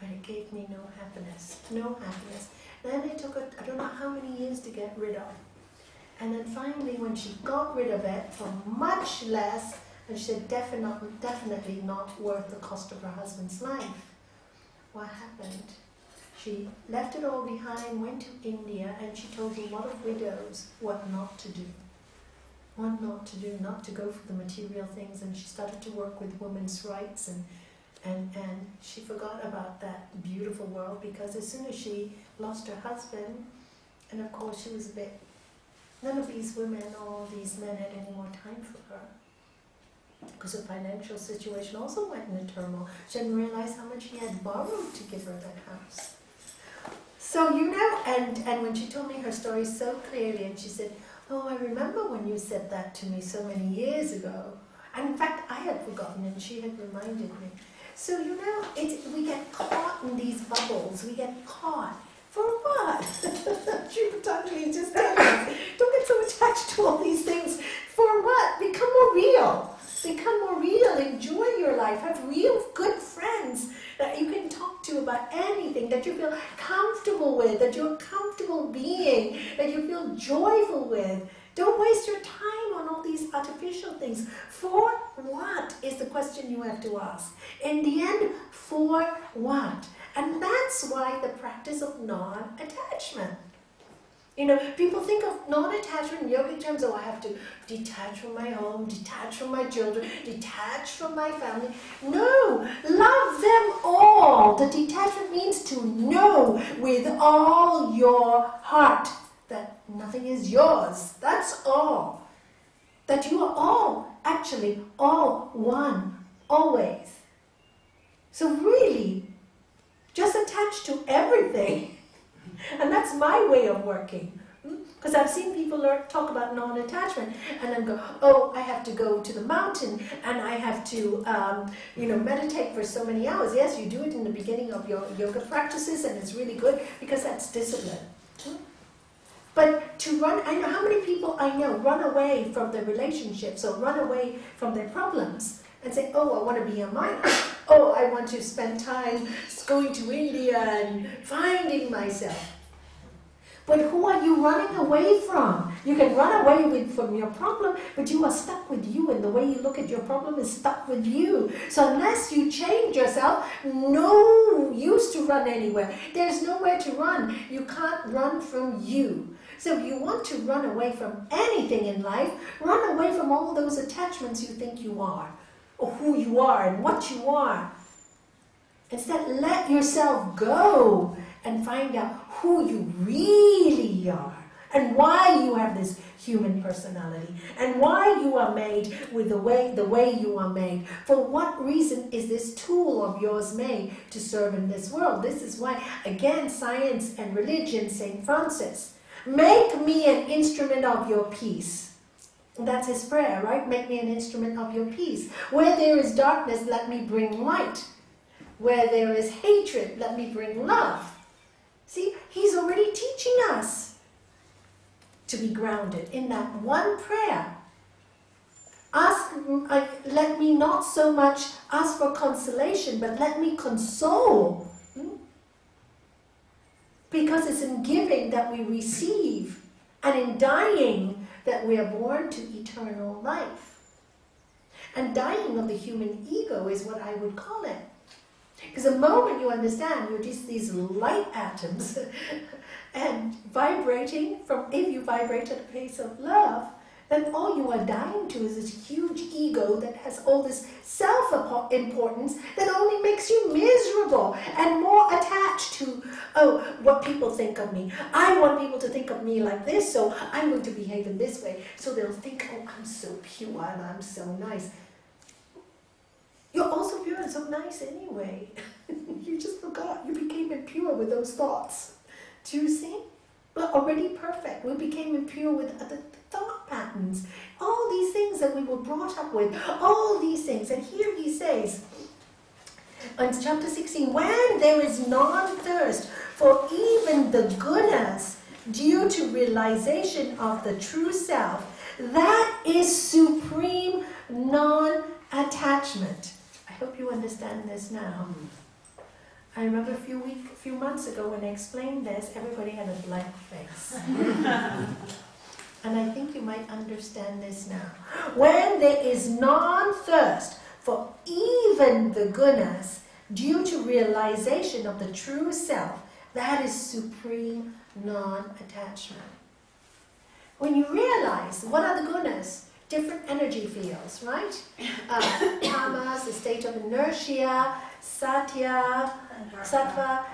but it gave me no happiness, no happiness. Then it took her, I don't know how many years to get rid of. And then finally, when she got rid of it for much less, and she said definitely not worth the cost of her husband's life, what happened? She left it all behind, went to India, and she told a lot of widows what not to do. What not to do, not to go for the material things, and she started to work with women's rights, and she forgot about that beautiful world, because as soon as she lost her husband, and of course she was a bit, none of these women or these men had any more time for her, because her financial situation also went into turmoil. She didn't realize how much he had borrowed to give her that house. So, you know, and when she told me her story so clearly, and she said, oh, I remember when you said that to me so many years ago. And in fact, I had forgotten, and she had reminded me. So, you know, we get caught in these bubbles. We get caught. For what? She Patanjali just tells us, don't get so attached to all these things. For what? Become more real. Become more real. Enjoy your life. Have real good friends that you can talk to about anything, that you feel comfortable with, that you're comfortable being, that you feel joyful with. Don't waste your time on all these artificial things. For what is the question you have to ask. In the end, for what? And that's why the practice of non-attachment. You know, people think of non-attachment in yogic terms, oh, I have to detach from my home, detach from my children, detach from my family. No, love them all. The detachment means to know with all your heart that nothing is yours. That's all. That you are all, actually, all one, always. So really, just attach to everything. And that's my way of working. Because I've seen people talk about non-attachment and then go, oh, I have to go to the mountain and I have to, meditate for so many hours. Yes, you do it in the beginning of your yoga practices and it's really good because that's discipline. But to run, I know how many people I know run away from their relationships or run away from their problems and say, oh, I want to be a miner. Oh, I want to spend time going to India and finding myself. But who are you running away from? You can run away from your problem, but you are stuck with you, and the way you look at your problem is stuck with you. So unless you change yourself, no use to run anywhere. There's nowhere to run. You can't run from you. So if you want to run away from anything in life, run away from all those attachments you think you are, or who you are and what you are. Instead, let yourself go and find out who you really are and why you have this human personality and why you are made with the way you are made. For what reason is this tool of yours made to serve in this world? This is why, again, science and religion, St. Francis, make me an instrument of your peace. That's his prayer, right? Make me an instrument of your peace. Where there is darkness, let me bring light. Where there is hatred, let me bring love. See, he's already teaching us to be grounded in that one prayer. Let me not so much ask for consolation, but let me console. Because it's in giving that we receive, and in dying that we are born to eternal life. And dying of the human ego is what I would call it. Because the moment you understand you're just these light atoms and vibrating if you vibrate at the pace of love, then all you are dying to is this huge ego that has all this self-importance that only makes you miserable and more attached to, oh, what people think of me. I want people to think of me like this, so I'm going to behave in this way. So they'll think, oh, I'm so pure and I'm so nice. You're also pure and so nice anyway. You just forgot. You became impure with those thoughts. Do you see? We're already perfect. We became impure with the thought patterns. All these things that we were brought up with. All these things. And here he says, in chapter 16, when there is non-thirst for even the gunas due to realization of the true self, that is supreme non-attachment. I hope you understand this now. I remember a few months ago when I explained this, everybody had a blank face. And I think you might understand this now. When there is non-thirst for even the gunas due to realization of the true self, that is supreme non-attachment. When you realize what are the gunas, different energy fields, right? Tamas, the state of inertia, satya, sattva,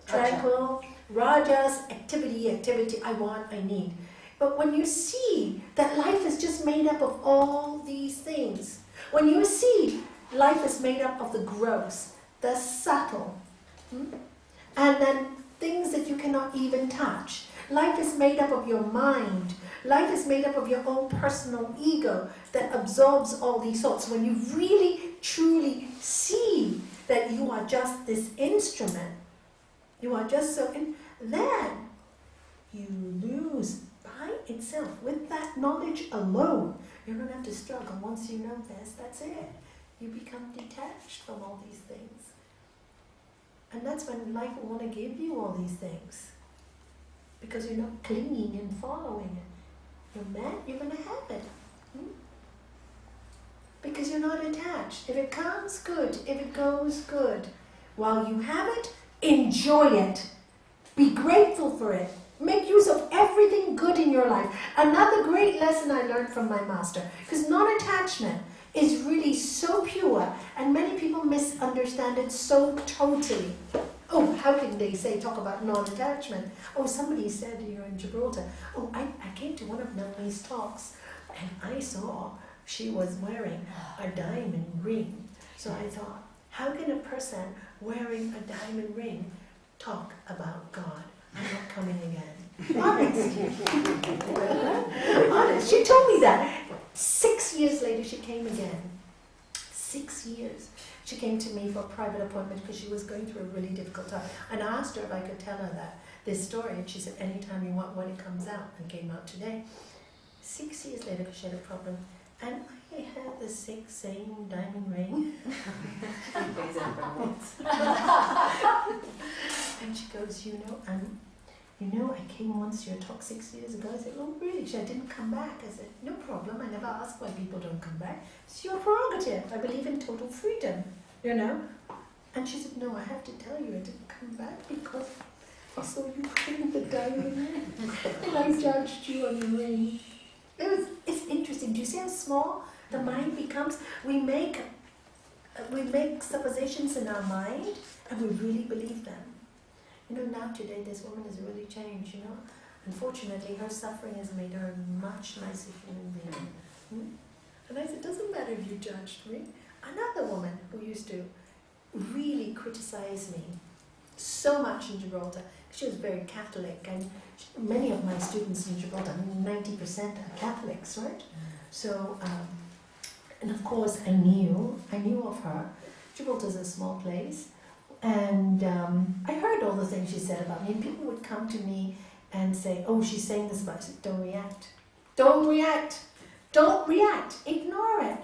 tranquil, rajas, activity, I want, I need. But when you see that life is just made up of all these things, when you see life is made up of the gross, the subtle, and then things that you cannot even touch. Life is made up of your mind. Life is made up of your own personal ego that absorbs all these thoughts. When you really, truly see that you are just this instrument, you are just so, then you lose by itself. With that knowledge alone, you don't have to struggle. Once you know this, that's it. You become detached from all these things. And that's when life will want to give you all these things. Because you're not clinging and following it. You're meant, you're going to have it. Because you're not attached. If it comes, good. If it goes, good. While you have it, enjoy it. Be grateful for it. Make use of everything good in your life. Another great lesson I learned from my master. Because non-attachment is really so pure, and many people misunderstand it so totally. Oh, how can they talk about non-attachment? Oh, somebody said here in Gibraltar, oh, I came to one of Nalanie's talks, and I saw she was wearing a diamond ring. So I thought, how can a person wearing a diamond ring talk about God? I'm not coming again. Honest. Honest. She told me that. 6 years later, she came again. 6 years. She came to me for a private appointment because she was going through a really difficult time. And I asked her if I could tell her this story, and she said, anytime you want, when it comes out, and came out today. 6 years later, because she had a problem, and I had the same diamond ring. And she goes, I came once to your talk 6 years ago. I said, oh really? She said, I didn't come back. I said, no problem. I never ask why people don't come back. It's your prerogative. I believe in total freedom, And she said, no, I have to tell you, I didn't come back because I saw you putting the diamond ring. And I judged you on the ring. It's interesting. Do you see how small the mind becomes? We make suppositions in our mind, and we really believe them. Now today this woman has really changed, Unfortunately, her suffering has made her a much nicer human being. And I said, it doesn't matter if you judged me. Another woman who used to really criticize me so much in Gibraltar, she was very Catholic, and many of my students in Gibraltar, 90% are Catholics, right? So, and of course I knew of her. Gibraltar's a small place. And I heard all the things she said about me, and people would come to me and say, oh, she's saying this about you. I said, don't react. Don't react. Don't react. Ignore it.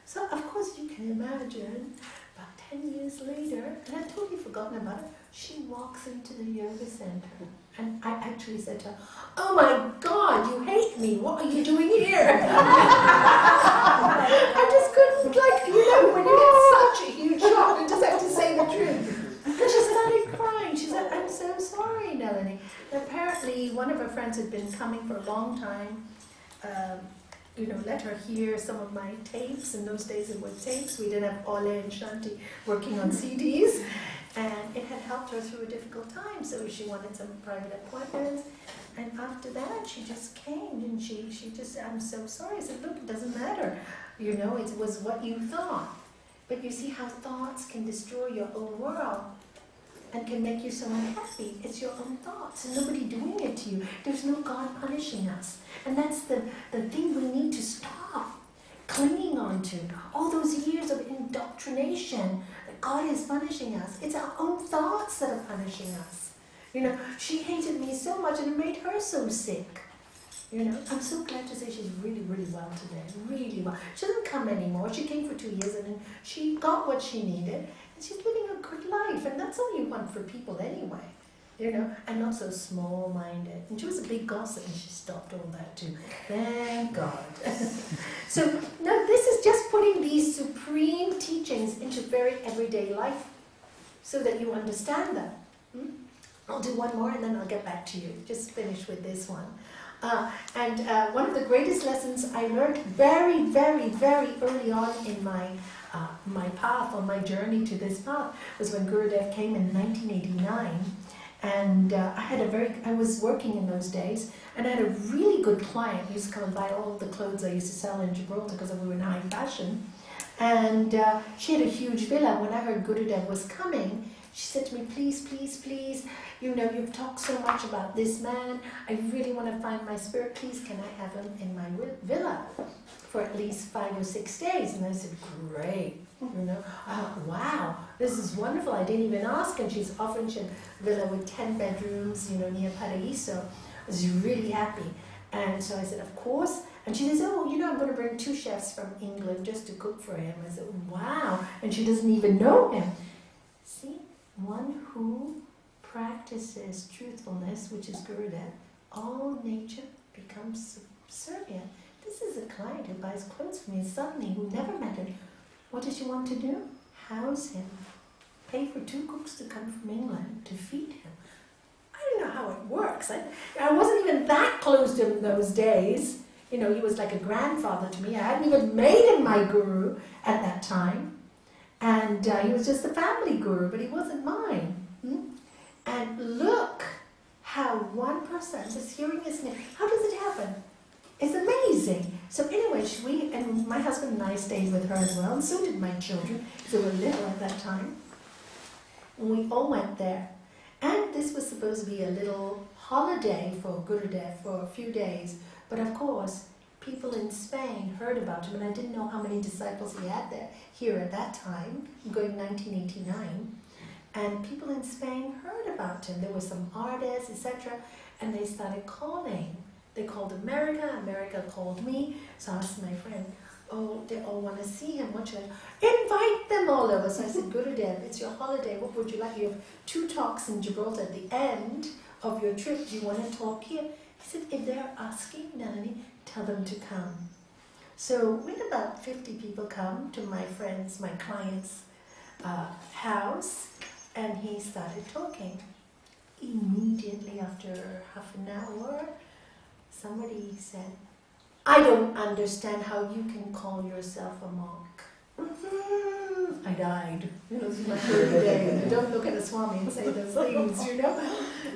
So, of course, you can imagine, about 10 years later, and I'd totally forgotten about it, she walks into the yoga center. And I actually said to her, oh my God, you hate me. What are you doing here? I just couldn't, when you get such a huge shock, you just have to say the truth. And she started crying. She said, I'm so sorry, Nalanie. Apparently, one of her friends had been coming for a long time, let her hear some of my tapes. In those days, it were tapes. We didn't have Ole and Shanti working on CDs. And it had helped her through a difficult time. So she wanted some private appointments. And after that, she just came. And she just said, I'm so sorry. I said, look, it doesn't matter. It was what you thought. But you see how thoughts can destroy your own world and can make you so unhappy. It's your own thoughts, and nobody doing it to you. There's no God punishing us. And that's the thing we need to stop clinging on to. All those years of indoctrination that God is punishing us. It's our own thoughts that are punishing us. She hated me so much, and it made her so sick. I'm so glad to say she's really, really well today. Really well. She doesn't come anymore. She came for 2 years, and then she got what she needed. And and she's living a good life, and that's all you want for people anyway. And not so small-minded. And she was a big gossip, and she stopped all that too. Thank God. So, no, this is just putting these supreme teachings into very everyday life so that you understand them. I'll do one more and then I'll get back to you. Just finish with this one. One of the greatest lessons I learned very, very, very early on in my path, on my journey to this path, was when Gurudev came in 1989. And I was working in those days, and I had a really good client who used to come and buy all of the clothes I used to sell in Gibraltar because we were in high fashion. And she had a huge villa. When I heard Gurudev was coming, she said to me, please, please, please, you've talked so much about this man. I really want to find my spirit. Please, can I have him in my villa for at least 5 or 6 days? And I said, great. Wow, this is wonderful. I didn't even ask, and she's offering a villa with 10 bedrooms, near Paraíso. I was really happy. And so I said, of course. And she says, oh, I'm going to bring 2 chefs from England just to cook for him. I said, wow. And she doesn't even know him. See, one who practices truthfulness, which is Gurudev, all nature becomes subservient. This is a client who buys clothes for me, and suddenly, who never met him. What does she want to do? House him. Pay for 2 cooks to come from England to feed him. I don't know how it works. I wasn't even that close to him in those days. He was like a grandfather to me. I hadn't even made him my guru at that time. And he was just a family guru, but he wasn't mine. And look how one person just hearing his name. How does it happen? It's amazing. So anyway, and my husband and I stayed with her as well, and so did my children, because they were little at that time. And we all went there. And this was supposed to be a little holiday for Gurudev for a few days. But of course, people in Spain heard about him, and I didn't know how many disciples he had here at that time, going 1989. And people in Spain heard about him. There were some artists, etc., and they started calling. They called America, America called me, so I asked my friend, oh, they all want to see him, what should I invite them all over? So I said, Gurudev, it's your holiday, what would you like? You have 2 talks in Gibraltar at the end of your trip, do you want to talk here? He said, if they're asking, Nalanie, tell them to come. So when about 50 people come to my client's house, and he started talking. Immediately after half an hour, somebody said, I don't understand how you can call yourself a monk. I died. This is my third day. Don't look at a Swami and say those things,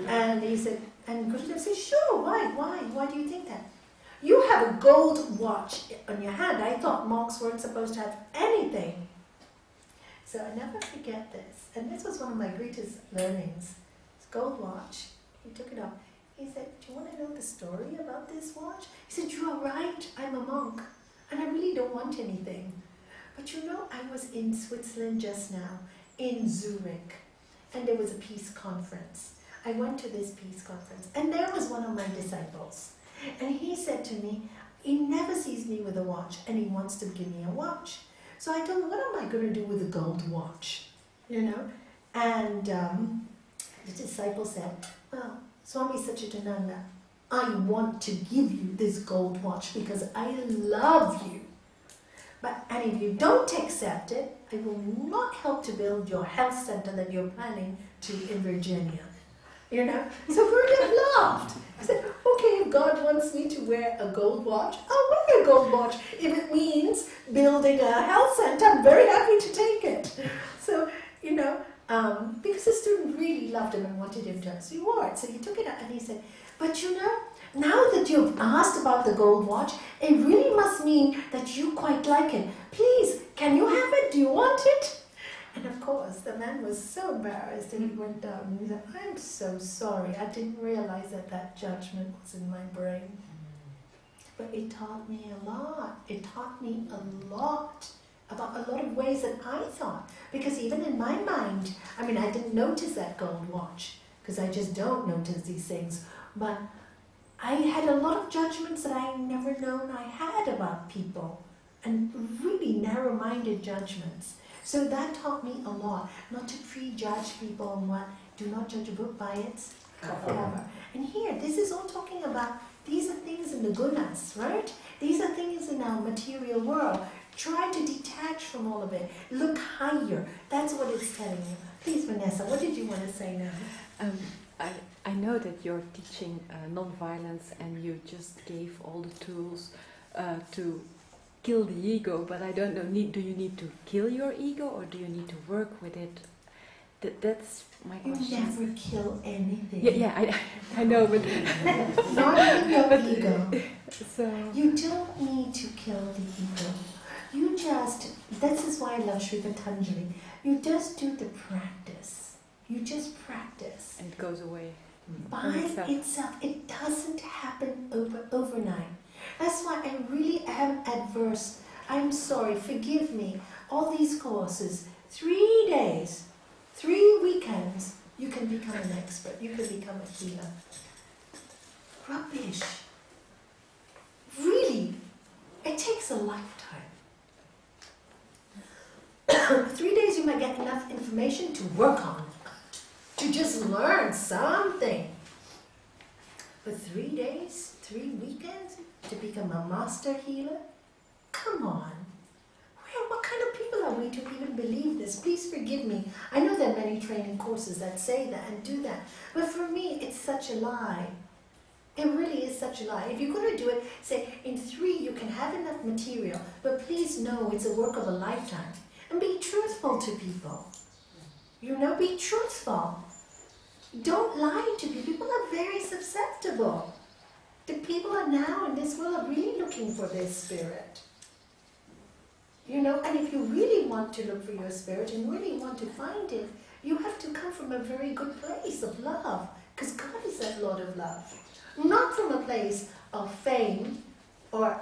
And he said, and Gurudev said, sure, why do you think that? You have a gold watch on your hand. I thought monks weren't supposed to have anything. So I never forget this. And this was one of my greatest learnings. This gold watch. He took it off. He said, do you want to know the story about this watch? He said, you are right, I'm a monk, and I really don't want anything. But I was in Switzerland just now, in Zurich, and there was a peace conference. I went to this peace conference, and there was one of my disciples. And he said to me, he never sees me with a watch, and he wants to give me a watch. So I told him, what am I going to do with a gold watch? And the disciple said, well, Swami Satchidananda, I want to give you this gold watch because I love you. And if you don't accept it, I will not help to build your health center that you're planning in Virginia. So Gurudev laughed. He said, okay, if God wants me to wear a gold watch, I'll wear a gold watch. If it means building a health center, I'm very happy to take it. So, because the student really loved him and wanted him to, so he wore it. So he took it out and he said, but now that you've asked about the gold watch, it really must mean that you quite like it. Please, can you have it? Do you want it? And of course, the man was so embarrassed and he went down and he said, I'm so sorry. I didn't realize that judgment was in my brain. But it taught me a lot. It taught me a lot about a lot of ways that I thought. Because even in my mind, I didn't notice that gold watch because I just don't notice these things. But I had a lot of judgments that I never known I had about people, and really narrow-minded judgments. So that taught me a lot, not to prejudge people and what, do not judge a book by its cover. And here, this is all talking about, these are things in the gunas, right? These are things in our material world. Try to detach from all of it. Look higher. That's what it's telling you. Please, Vanessa, what did you want to say now? I know that you're teaching non-violence and you just gave all the tools to kill the ego, but I don't know, do you need to kill your ego or do you need to work with it? That's my You question. never kill anything. Yeah, I know, but... Not even your ego. So... You don't need to kill the ego. You just, this is why I love Sri Patanjali. You just do the practice. You just practice. And it goes away. By itself. It doesn't happen overnight. That's why I really am adverse. I'm sorry, forgive me. All these courses, 3 days, 3 weekends, you can become an expert. You can become a healer. Rubbish. Really, it takes a lifetime. 3 days you might get enough information to work on, to just learn something. But 3 days, 3 weekends to become a master healer? Come on. What kind of people are we to even believe this? Please forgive me. I know there are many training courses that say that and do that. But for me, it's such a lie. It really is such a lie. If you're going to do it, say, in 3 you can have enough material, but please know it's a work of a lifetime. And be truthful to people. You know, be truthful. Don't lie to people. People are very susceptible. The people are now in this world are really looking for their spirit. You know, and if you really want to look for your spirit and really want to find it, you have to come from a very good place of love. Because God is that Lord of love. Not from a place of fame or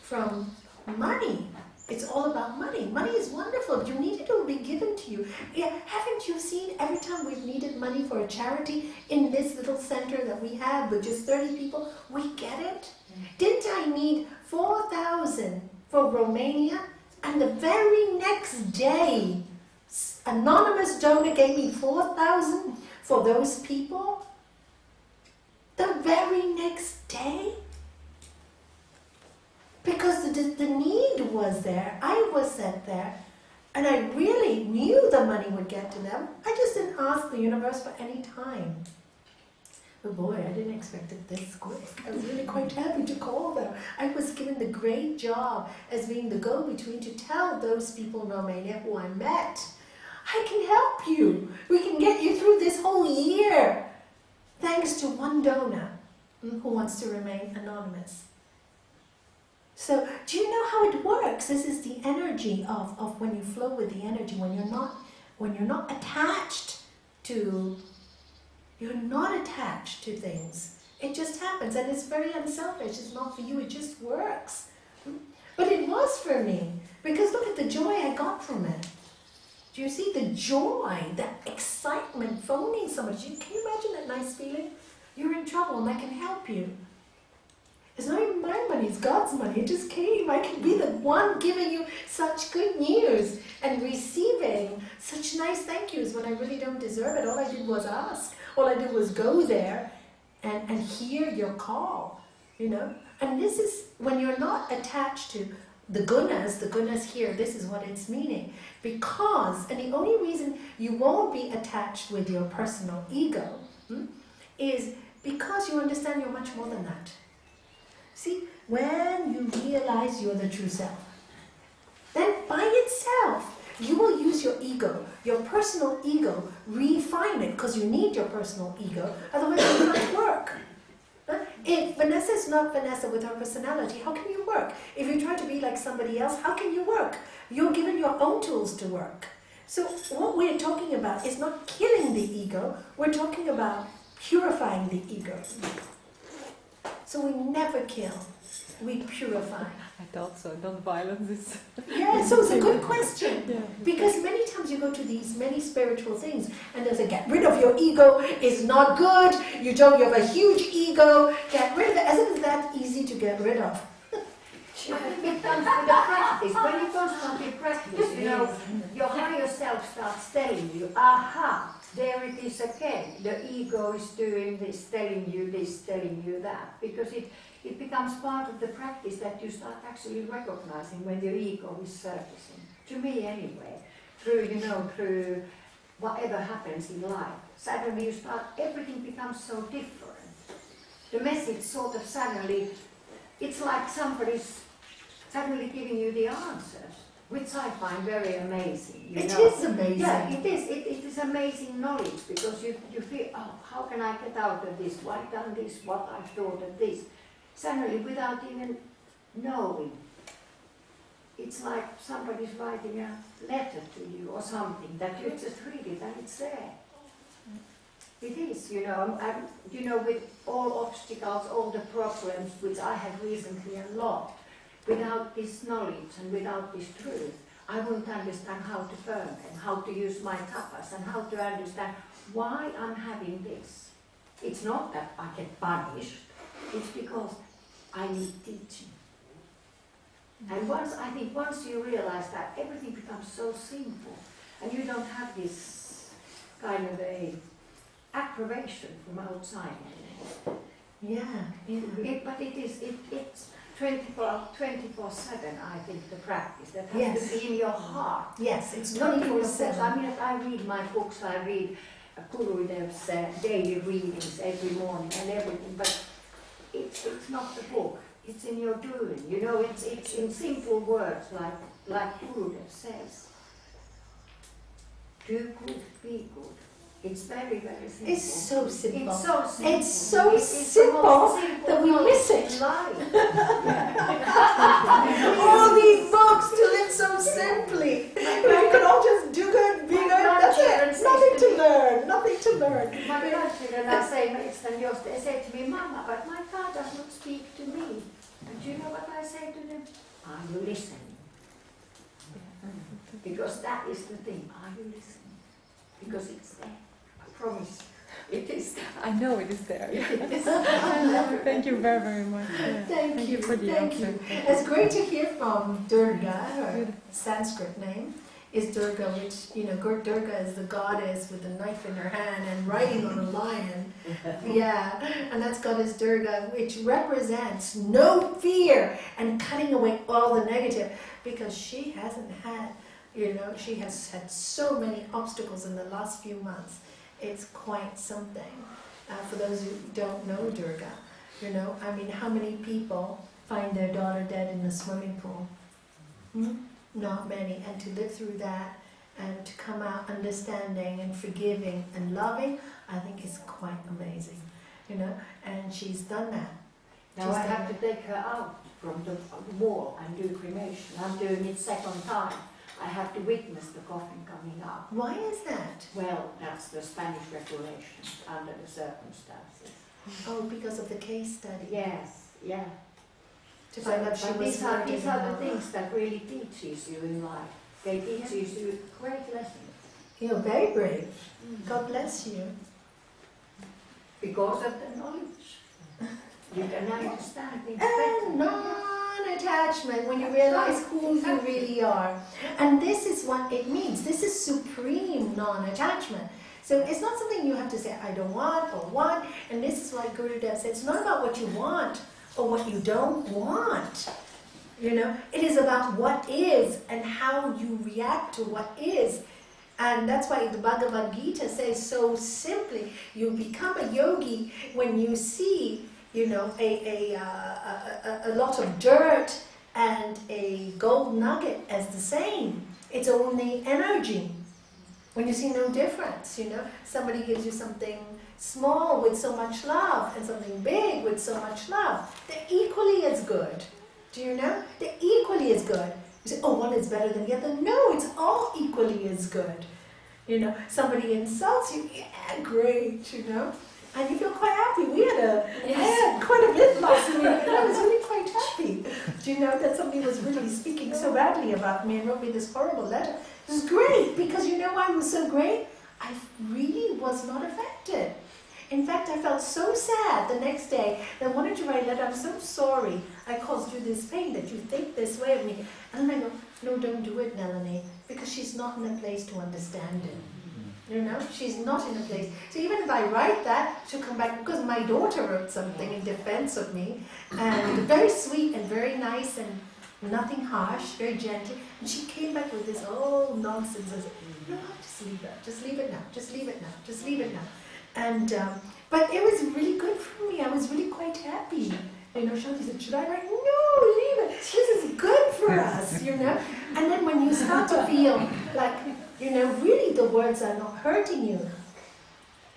from money. It's all about money. Money is wonderful. If you need it, it will be given to you. Yeah, haven't you seen every time we've needed money for a charity in this little center that we have with just 30 people, we get it? Didn't I need 4,000 for Romania? And the very next day, anonymous donor gave me 4,000 for those people? The very next day? Because the need was there, I was sent there, and I really knew the money would get to them. I just didn't ask the universe for any time. But boy, I didn't expect it this quick. I was really quite happy to call them. I was given the great job as being the go-between to tell those people in Romania who I met, I can help you. We can get you through this whole year. Thanks to one donor who wants to remain anonymous. So, do you know how it works? This is the energy of when you flow with the energy, when you're not attached to things. It just happens, and it's very unselfish. It's not for you, it just works. But it was for me, because look at the joy I got from it. Do you see the joy, the excitement, phoning so much? Can you imagine that nice feeling? You're in trouble and I can help you. It's not even my money, it's God's money. It just came. I can be the one giving you such good news and receiving such nice thank yous when I really don't deserve it. All I did was ask. All I did was go there and hear your call, you know. And this is when you're not attached to the gunas here, this is what it's meaning. Because, and the only reason you won't be attached with your personal ego is because you understand you're much more than that. See, when you realize you're the true self, then by itself, you will use your ego, your personal ego, refine it, because you need your personal ego, otherwise you can't work. If Vanessa is not Vanessa with her personality, how can you work? If you try to be like somebody else, how can you work? You're given your own tools to work. So what we're talking about is not killing the ego, we're talking about purifying the ego. So we never kill, we purify. I thought so, non-violence is... Yeah, so it's a good question. Yeah. Because many times you go to these many spiritual things and they say, get rid of your ego, it's not good, you have a huge ego, get rid of it. As if it's that easy to get rid of. it comes to the practice. When you constantly practice, you know, your higher self starts telling you, aha, there it is again. The ego is doing this, telling you that. Because it becomes part of the practice that you start actually recognizing when your ego is surfacing. To me anyway, through whatever happens in life. Suddenly you start, everything becomes so different. The message sort of suddenly, it's like somebody's suddenly giving you the answers, which I find very amazing. It is amazing. Yeah, it is. It is amazing knowledge because you feel, oh, how can I get out of this? Why done this? What I thought of this? Suddenly, without even knowing, it's like somebody's writing a letter to you or something that you just read it and it's there. It is, with all obstacles, all the problems which I have recently unlocked, without this knowledge and without this truth, I wouldn't understand how to burn them, how to use my tapas, and how to understand why I'm having this. It's not that I get punished, it's because I need teaching. And once you realize that, everything becomes so simple, and you don't have this kind of a aggravation from outside anymore. But it's 24/7, I think, the practice that has to be in your heart. Yes, it's Not in your books. 24/7. I mean, I read my books, I read Gurudev's daily readings every morning and everything, but it's not the book. It's in your doing. It's in simple words, like Gurudev says. Do good, be good. It's very, very simple. It's so simple. It's so simple. It's so It's simple the most simple that we miss it. life. All these books to live so simply. We could all just do good, be good, that's it. Nothing to learn, nothing to learn. My grandchildren are saying, they say to me, Mama, but my car does not speak to me. And do you know what I say to them? Are you listening? Because that is the thing. Are you listening? Because it's there. I promise. It is there. I know it is there. It is. Thank you very, very much. Yeah. Thank you for the thank answer. you. It's great to hear from Durga. Her Sanskrit name is Durga, which, Durga is the goddess with a knife in her hand and riding on a lion. Yeah, and that's goddess Durga, which represents no fear and cutting away all the negative, because she hasn't had, she has had so many obstacles in the last few months. It's quite something. For those who don't know Durga, how many people find their daughter dead in the swimming pool? Not many. And to live through that and to come out understanding and forgiving and loving, I think is quite amazing. And she's done that. Now I have to take her out from the wall and do cremation. I'm doing it second time. I have to witness the coffin coming out. Why is that? Well, that's the Spanish regulations under the circumstances. Oh, because of the case study. Yes, yeah. To find out she But was these are murdered the now. things that really teaches you in life. They teach you great lessons. You're very brave. God bless you. Because of the knowledge. You can understand things And better. non-attachment, when you realize who you really are. And this is what it means. This is supreme non-attachment. So it's not something you have to say, I don't want or want. And this is why Gurudev said, it's not about what you want or what you don't want. It is about what is and how you react to what is. And that's why the Bhagavad Gita says so simply, you become a yogi when you see a lot of dirt and a gold nugget as the same. It's only energy. When you see no difference, somebody gives you something small with so much love and something big with so much love. They're equally as good. Do you know? They're equally as good. You say, oh, one is better than the other. No, it's all equally as good. Somebody insults you, yeah, great, And you feel quite happy. I had quite a bit last week, and I was really quite happy. Do you know that somebody was really speaking so badly about me and wrote me this horrible letter? It was great, because why it was so great? I really was not affected. In fact, I felt so sad the next day that I wanted to write a letter. I'm so sorry I caused you this pain, that you think this way of me. And then I go, no, don't do it, Nalanie, because she's not in a place to understand it. You know, she's not in a place. So even if I write that, she'll come back, because my daughter wrote something in defense of me, and very sweet and very nice and nothing harsh, very gentle. And she came back with this nonsense. I said, no, just leave it. Just leave it now. Just leave it now. Just leave it now. And but it was really good for me. I was really quite happy. You know, Shanti said, should I write? No, leave it. This is good for us, you know. And then when you start to feel like, you know, really the words are not hurting you,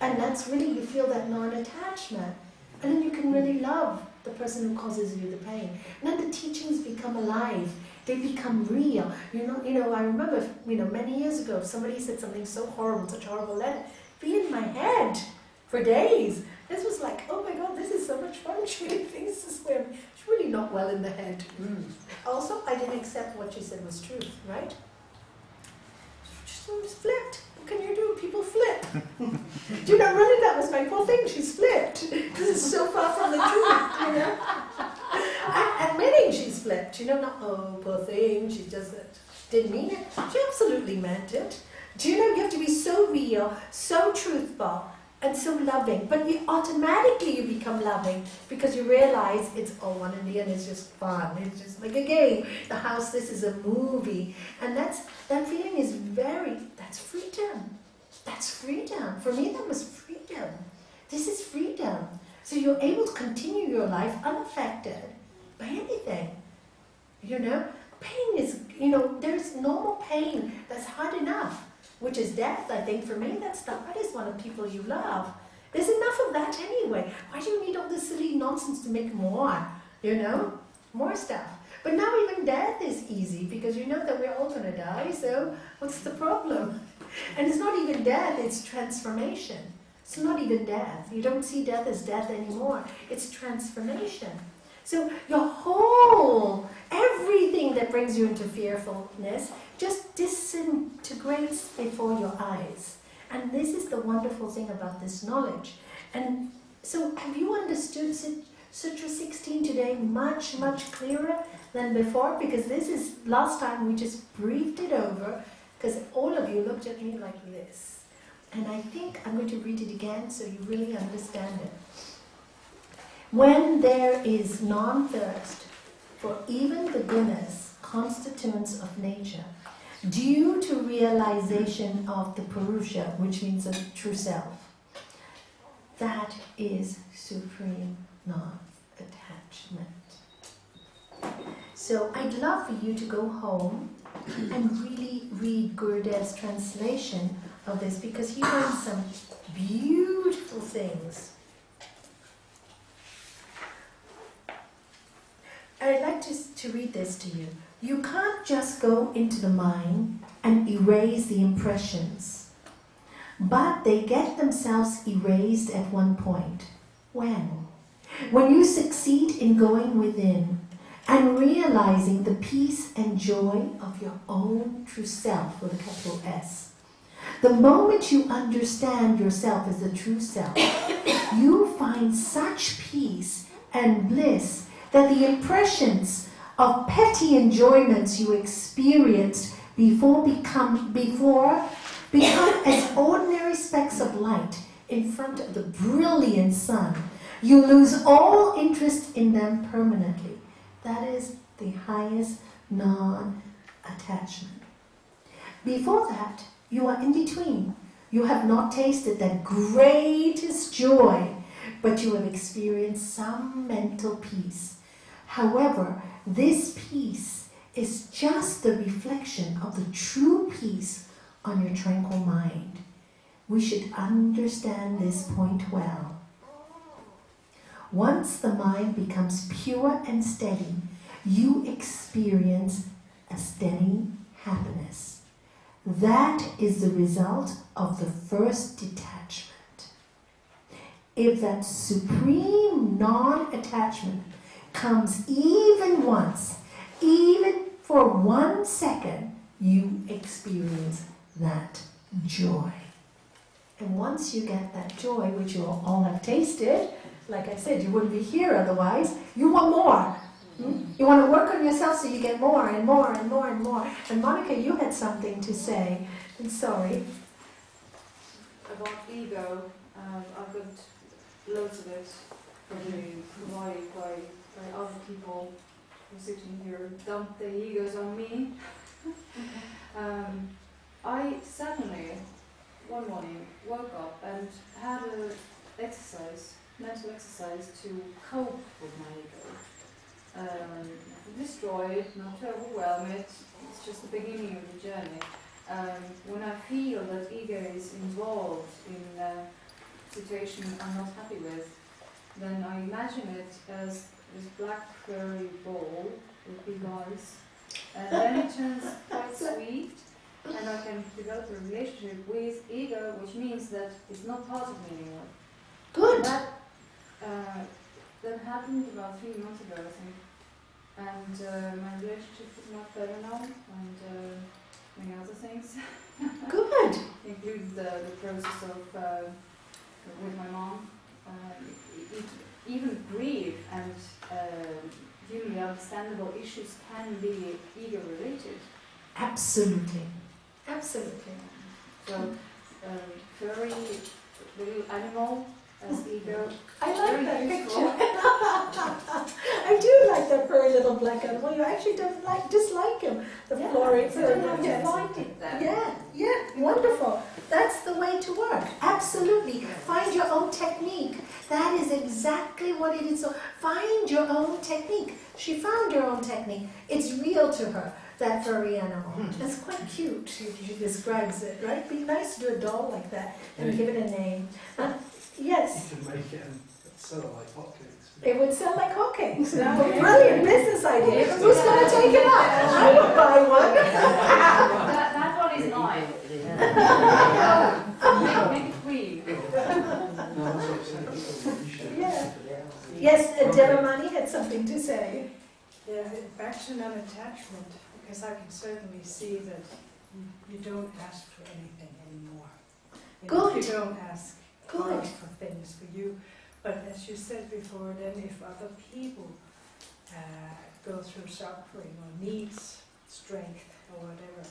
and that's really, you feel that non-attachment, and then you can really love the person who causes you the pain. And then the teachings become alive. They become real. You know, I remember, you know, many years ago, somebody said something so horrible, such a horrible letter, be in my head for days. This was like, oh my God, this is so much fun. She really thinks this way. She's really not well in the head. Also, I didn't accept what she said was truth, right? She was flipped. What can you do? People flip. Do you know, really, that was my poor thing. She's flipped. This is so far from the truth, you know? I'm admitting she's flipped, you know, not, oh, poor thing, she just didn't mean it. She absolutely meant it. Do you know, you have to be so real, so truthful, and so loving. But you automatically become loving because you realize it's all one in the end. It's just fun. It's just like a game. The house, this is a movie. And that feeling is that's freedom. That's freedom. For me, that was freedom. This is freedom. So you're able to continue your life unaffected by anything. You know, pain is, you know, there's normal pain that's hard enough, which is death. I think for me, that's the hardest one of people you love. There's enough of that anyway. Why do you need all this silly nonsense to make more? You know, more stuff. But now even death is easy because you know that we're all going to die, so what's the problem? And it's not even death, it's transformation. It's not even death. You don't see death as death anymore. It's transformation. So your whole, everything that brings you into fearfulness just disintegrates before your eyes. And this is the wonderful thing about this knowledge. And so have you understood Sutra 16 today much, much clearer than before? Because this is, last time we just briefed it over, because all of you looked at me like this. And I think I'm going to read it again so you really understand it. When there is non-thirst for even the gunas, constituents of nature, due to realization of the Purusha, which means the true self, that is supreme non-attachment. So I'd love for you to go home and really read Gurudev's translation of this, because he writes some beautiful things. I'd like to read this to you. You can't just go into the mind and erase the impressions, but they get themselves erased at one point. When? When you succeed in going within and realizing the peace and joy of your own true self, with a capital S. The moment you understand yourself as the true self, you find such peace and bliss that the impressions of petty enjoyments you experienced before become as ordinary specks of light in front of the brilliant sun. You lose all interest in them permanently. That is the highest non-attachment. Before that, you are in between. You have not tasted that greatest joy, but you have experienced some mental peace. However, this peace is just the reflection of the true peace on your tranquil mind. We should understand this point well. Once the mind becomes pure and steady, you experience a steady happiness. That is the result of the first detachment. If that supreme non-attachment comes even once, even for 1 second, you experience that joy. And once you get that joy, which you all have tasted, like I said, you wouldn't be here otherwise, you want more. You want to work on yourself so you get more and more and more and more. And Monica, you had something to say. I'm sorry. About ego, I've got loads of it probably provided by other people who are sitting here, dump their egos on me. I suddenly, one morning, woke up and had an exercise, mental exercise to cope with my ego. Destroy it, not to overwhelm it, it's just the beginning of the journey. When I feel that ego is involved in a situation I'm not happy with, then I imagine it as this black furry ball with big eyes, and then it turns quite sweet, and I can develop a relationship with ego, which means that it's not part of me anymore. Good. That happened about 3 months ago, I think, and my relationship is much better now, and many other things. Good. Including the process of with my mom. Even grief and humanly understandable issues can be ego related. Absolutely. Absolutely. So, furry little animal as ego. I like very that useful. picture. I do like that furry little black animal. You actually don't dislike him. The florid You don't furry. have to Yes. fight it then. Yeah, wonderful. That's the way to work. Absolutely. Find your own technique. That is exactly what it is. So find your own technique. She found her own technique. It's real to her, that furry animal. It's quite cute. She describes it, right? It'd be nice to do a doll like that and give it a name. Yes. You can make it and sell it like hotcakes. It would sell like hotcakes. Brilliant business idea. Who's going to take it up? I would buy one. That one is mine. Make it queen. No, that's what I'm saying. You should. Yeah. Yes, Devamani had something to say. Yeah, back to non-attachment, because I can certainly see that you don't ask for anything anymore. Good. You don't ask Good. hard for things for you. But as you said before, then if other people go through suffering or needs strength or whatever,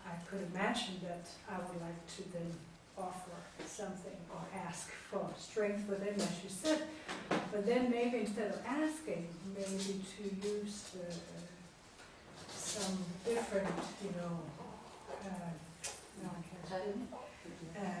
I could imagine that I would like to then offer something or ask for strength for them, as you said. But then maybe instead of asking, maybe to use some different,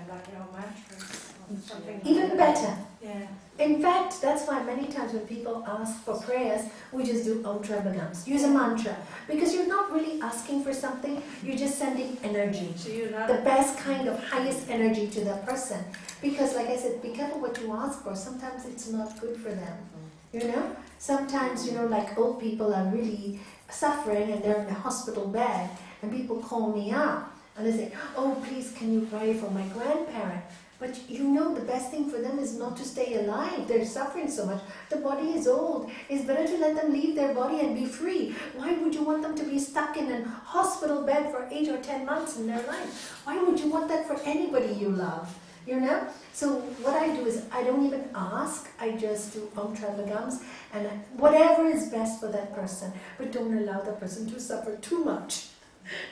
like our mantras or something. Even better. Yeah. In fact, that's why many times when people ask for prayers, we just do Om Trabhagams. Use a mantra. Because you're not really asking for something, you're just sending energy. So you're not The best kind of highest energy to that person. Because like I said, be careful what you ask for. Sometimes it's not good for them. Sometimes, like old people are really suffering and they're in a hospital bed and people call me up and they say, oh, please can you pray for my grandparent? But the best thing for them is not to stay alive. They're suffering so much. The body is old. It's better to let them leave their body and be free. Why would you want them to be stuck in a hospital bed for 8 or 10 months in their life? Why would you want that for anybody you love? So what I do is I don't even ask. I just do Om Trabhagams and whatever is best for that person. But don't allow the person to suffer too much.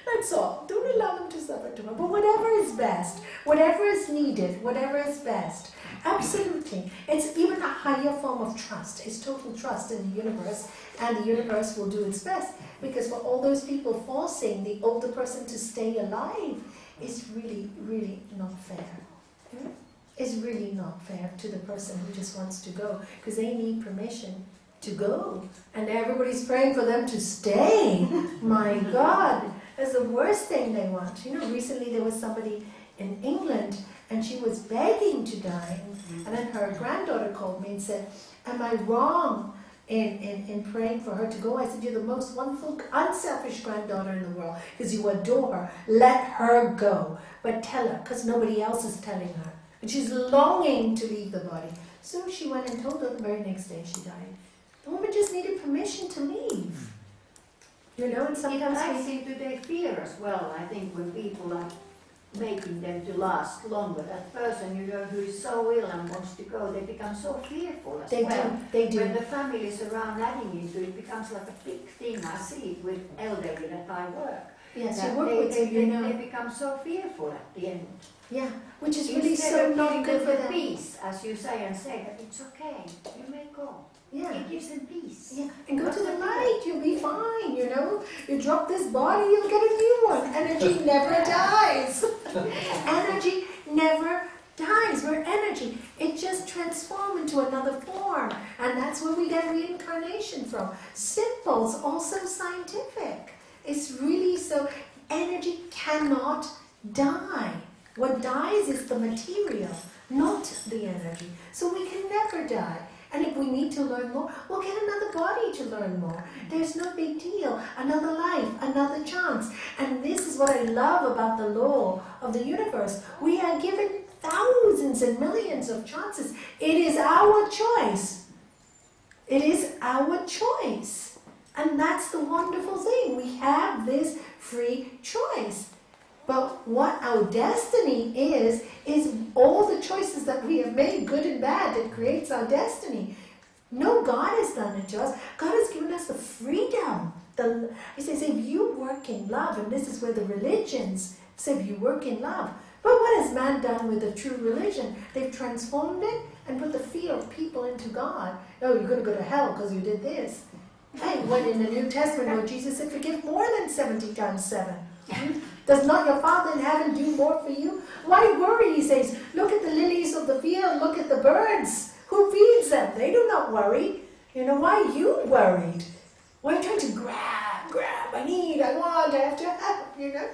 That's all. Don't allow them to suffer too much. But whatever is best, whatever is needed, whatever is best, absolutely. It's even a higher form of trust. It's total trust in the universe, and the universe will do its best. Because for all those people forcing the older person to stay alive is really, really not fair. It's really not fair to the person who just wants to go, because they need permission to go. And everybody's praying for them to stay. My God, that's the worst thing they want. Recently there was somebody in England and she was begging to die. And then her granddaughter called me and said, am I wrong in praying for her to go? I said, you're the most wonderful, unselfish granddaughter in the world because you adore her. Let her go. But tell her, because nobody else is telling her. And she's longing to leave the body. So she went and told her the very next day she died. The woman just needed permission to leave. And It sometimes ties into their fear as well. I think when people are making them to last longer. That person, you know, who is so ill and wants to go, they become so fearful as They well. do, they do. When the families around adding into it, it becomes like a big thing. I see it with elderly that I work. Yes, That you work with they, them, you know. they become so fearful at the end. Yeah, which is really Instead so of not giving good them for them. peace, as you say, and say that it's okay, you may go. Yeah. It gives them peace. Yeah, and go to the light, you'll be fine, you know. You drop this body, you'll get a new one. Energy never dies. Energy never dies. We're energy. It just transforms into another form. And that's where we get reincarnation from. Simple, it's also scientific. It's really so, energy cannot die. What dies is the material, not the energy. So we can never die. And if we need to learn more, we'll get another body to learn more. There's no big deal. Another life, another chance. And this is what I love about the law of the universe. We are given thousands and millions of chances. It is our choice. It is our choice. And that's the wonderful thing. We have this free choice. But what our destiny is all the choices that we have made, good and bad, that creates our destiny. No, God has done it to us. God has given us the freedom. He says, if you work in love, and this is where the religions say, if you work in love. But what has man done with the true religion? They've transformed it and put the fear of people into God. Oh, you're going to go to hell because you did this. Hey, when in the New Testament, Lord Jesus said, forgive more than 70 times 7. Does not your Father in heaven do more for you? Why worry, he says. Look at the lilies of the field. Look at the birds. Who feeds them? They do not worry. You know, why are you worried? Why are you trying to grab? I need, I want, I have to have, you know.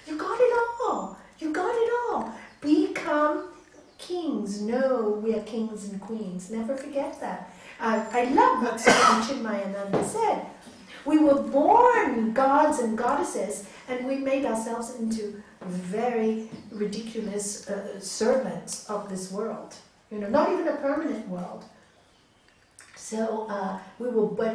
You got it all. You got it all. Become kings. No, we are kings and queens. Never forget that. I love what Chinmayananda said. We were born gods and goddesses, and we made ourselves into very ridiculous servants of this world. You know, not even a permanent world. So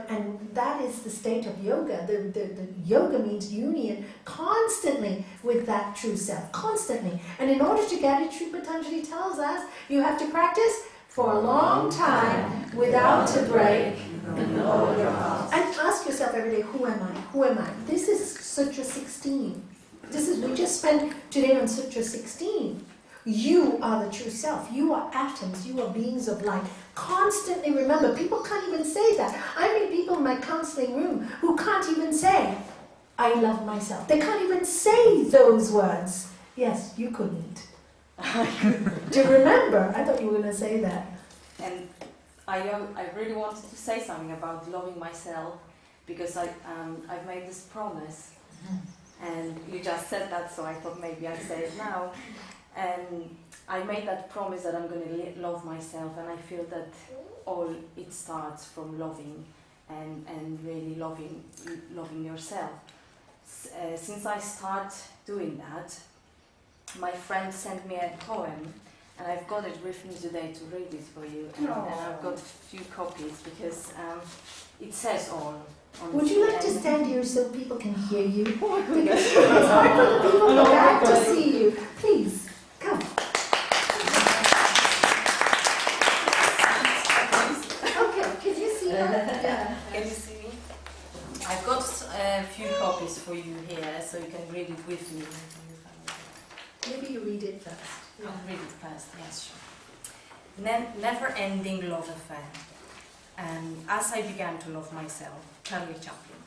and that is the state of yoga. The yoga means union constantly with that true self, constantly. And in order to get it, Sri Patanjali tells us, you have to practice for a long time without a break. And ask yourself every day, who am I? Who am I? This is Sutra 16. We just spent today on Sutra 16. You are the true self. You are atoms. You are beings of light. Constantly remember, people can't even say that. I meet people in my counseling room who can't even say, I love myself. They can't even say those words. Yes, you couldn't. Do you remember? I thought you were going to say that. And I really wanted to say something about loving myself, because I've made this promise, and you just said that, so I thought maybe I'd say it now. And I made that promise that I'm going to love myself, and I feel that all it starts from loving and really loving yourself. Since I start doing that, my friend sent me a poem, and I've got it with me today to read it for you. And I've got a few copies because it says all. Would you like to stand here so people can hear you? Because it's hard for the people in the back to see you. Please, come. Okay, can you see her? Yeah. Can you see me? I've got a few copies for you here, so you can read it with me. Maybe you read it first. I'll read it first, yes, sure. Never-ending love affair. As I began to love myself, Charlie Chaplin.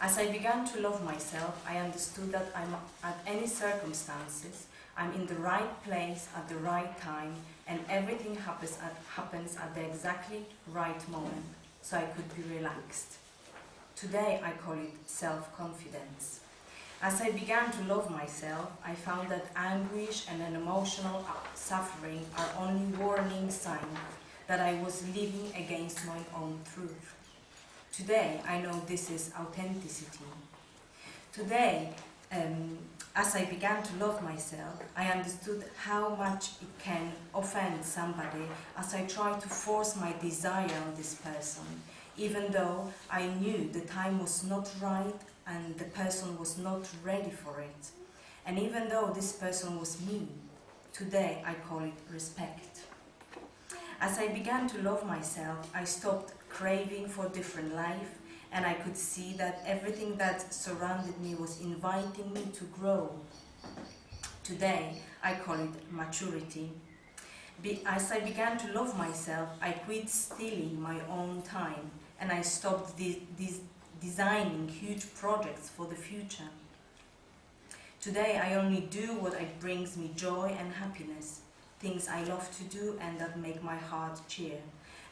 As I began to love myself, I understood that I'm at any circumstances, I'm in the right place at the right time, and everything happens at the exactly right moment, so I could be relaxed. Today I call it self-confidence. As I began to love myself, I found that anguish and an emotional suffering are only warning signs that I was living against my own truth. Today, I know this is authenticity. Today, as I began to love myself, I understood how much it can offend somebody as I tried to force my desire on this person, even though I knew the time was not right and the person was not ready for it. And even though this person was me, today I call it respect. As I began to love myself, I stopped craving for different life, and I could see that everything that surrounded me was inviting me to grow. Today, I call it maturity. As I began to love myself, I quit stealing my own time, and I stopped designing huge projects for the future. Today, I only do what brings me joy and happiness, things I love to do and that make my heart cheer.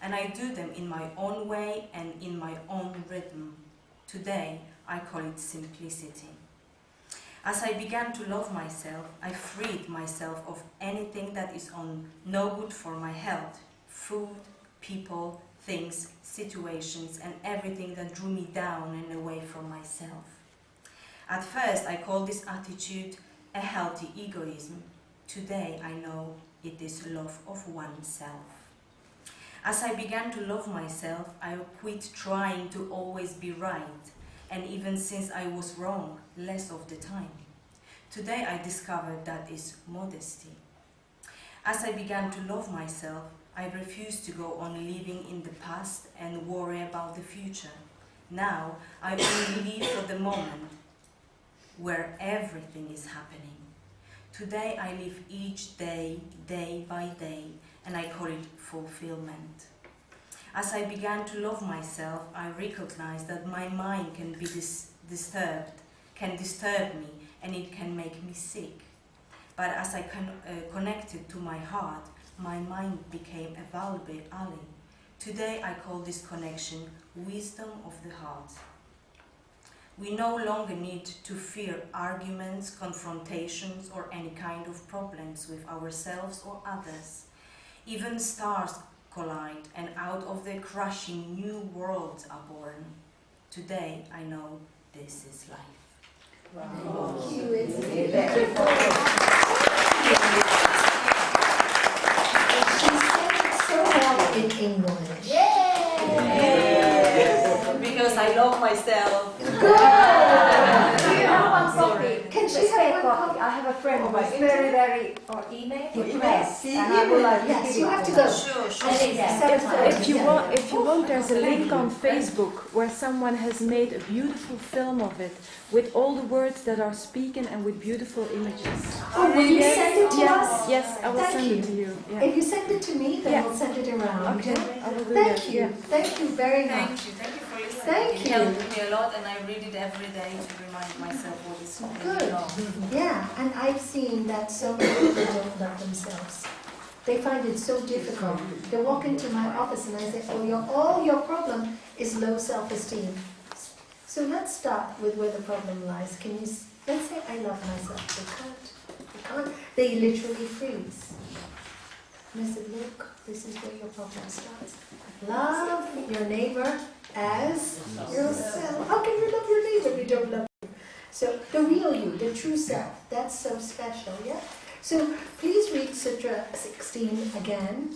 And I do them in my own way and in my own rhythm. Today, I call it simplicity. As I began to love myself, I freed myself of anything that is no good for my health, food, people, things, situations, and everything that drew me down and away from myself. At first, I called this attitude a healthy egoism. Today, I know it is love of oneself. As I began to love myself, I quit trying to always be right, and even since I was wrong, less of the time. Today, I discovered that is modesty. As I began to love myself, I refused to go on living in the past and worry about the future. Now, I only live for the moment where everything is happening. Today, I live each day, day by day, and I call it fulfillment. As I began to love myself, I recognized that my mind can be can disturb me, and it can make me sick. But as I connected to my heart, my mind became a valuable ally. Today I call this connection wisdom of the heart. We no longer need to fear arguments, confrontations, or any kind of problems with ourselves or others. Even stars collide, and out of the crushing new worlds are born. Today I know this is life. Wow. Thank you. It's beautiful. She said it so well in English. Yes. Because I love myself. Good. Do you have one Sorry. copy? Can she have one copy? I have a friend who is internet? or email Yes. and I would like to Yes, give you it have to to go. her. Sure. If you want, there's a link on Facebook where someone has made a beautiful film of it with all the words that are spoken and with beautiful images. Oh, will you send it to us? Yes, I will Thank send you. it to you. Yeah. If you send it to me, then Yeah. we'll send it around. Okay, Yeah? I will do Thank that. you. Yeah. Thank you very much. Thank you for listening. Thank It you. helped me a lot, and I read it every day to remind myself what is Good. Yeah, and I've seen that so many people don't love themselves. They find it so difficult. They walk into my office and I say, oh, all your problem is low self-esteem. So let's start with where the problem lies. Let's say I love myself. They can't. They literally freeze. And I said, look, this is where your problem starts. Love your neighbor as yourself. How can you love your neighbor if you don't love you? So the real you, the true self, that's so special, yeah? So please read Sutra 16 again.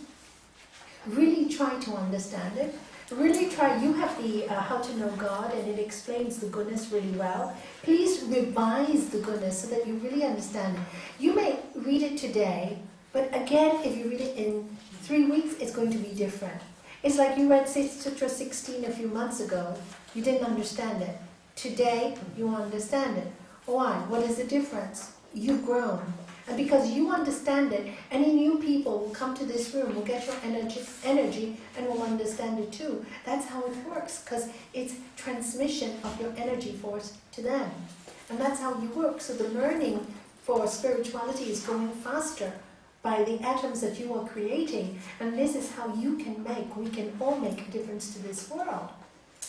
Really try to understand it. Really try, you have the How to Know God, and it explains the goodness really well. Please revise the goodness so that you really understand it. You may read it today, but again, if you read it in 3 weeks, it's going to be different. It's like you read Sutra 16 a few months ago, you didn't understand it. Today, you understand it. Why? What is the difference? You've grown. And because you understand it, any new people will come to this room, will get your energy and will understand it too. That's how it works, because it's transmission of your energy force to them. And that's how you work. So the learning for spirituality is going faster by the atoms that you are creating. And this is how we can all make a difference to this world.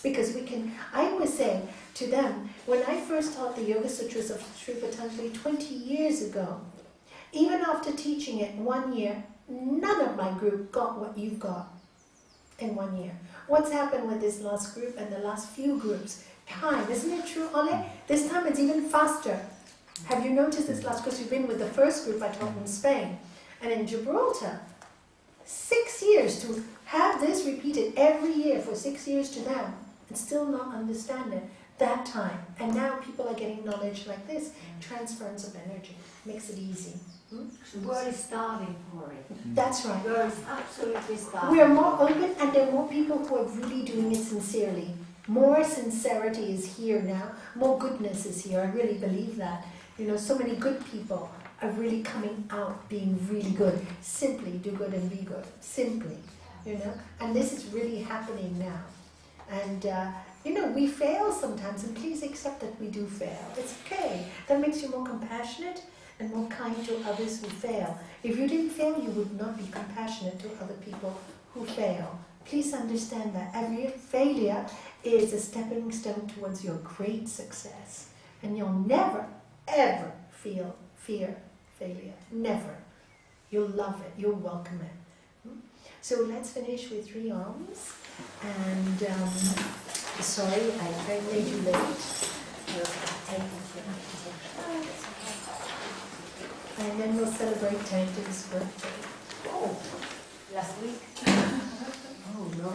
Because I always say to them, when I first taught the Yoga Sutras of Sri Patanjali 20 years ago, even after teaching it 1 year, none of my group got what you've got in 1 year. What's happened with this last group and the last few groups? Time, isn't it true, Ole? This time it's even faster. Have you noticed this last group? You've been with the first group I taught in Spain. And in Gibraltar, 6 years to have this repeated every year for 6 years to them and still not understand it. that time. And now people are getting knowledge like this, transference of energy, makes it easy. The world is starving for it. That's right. The world is absolutely starving. We are more open, and there are more people who are really doing it sincerely. More sincerity is here now. More goodness is here. I really believe that. You know, so many good people are really coming out being really good. Simply do good and be good. Simply, you know. And this is really happening now. And, you know, we fail sometimes, and please accept that we do fail. It's okay. That makes you more compassionate and more kind to others who fail. If you didn't fail, you would not be compassionate to other people who fail. Please understand that every failure is a stepping stone towards your great success. And you'll never, ever fear failure. Never. You'll love it. You'll welcome it. So let's finish with 3 arms. And sorry, I made you late. And then we'll celebrate Tanta's birthday. Oh, last week. Oh no.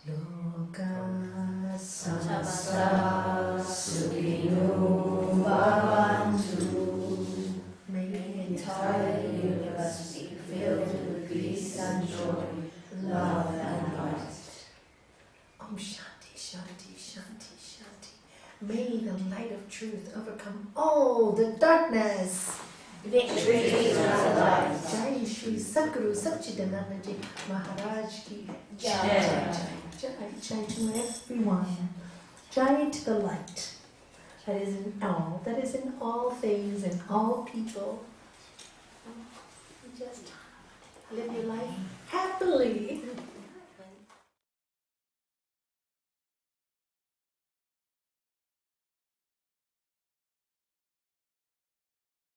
Loka samasta sukhino bhavantu. May the entire universe be filled with peace and joy, love and light. Om Shanti, Shanti, Shanti, Shanti. May the light of truth overcome all the darkness. Victory is our light. Jai Shri Sadguru Satchidananda Maharaj ki Jai. Jai to everyone. Jai to the light that is in all things and all people. Just live your life happily.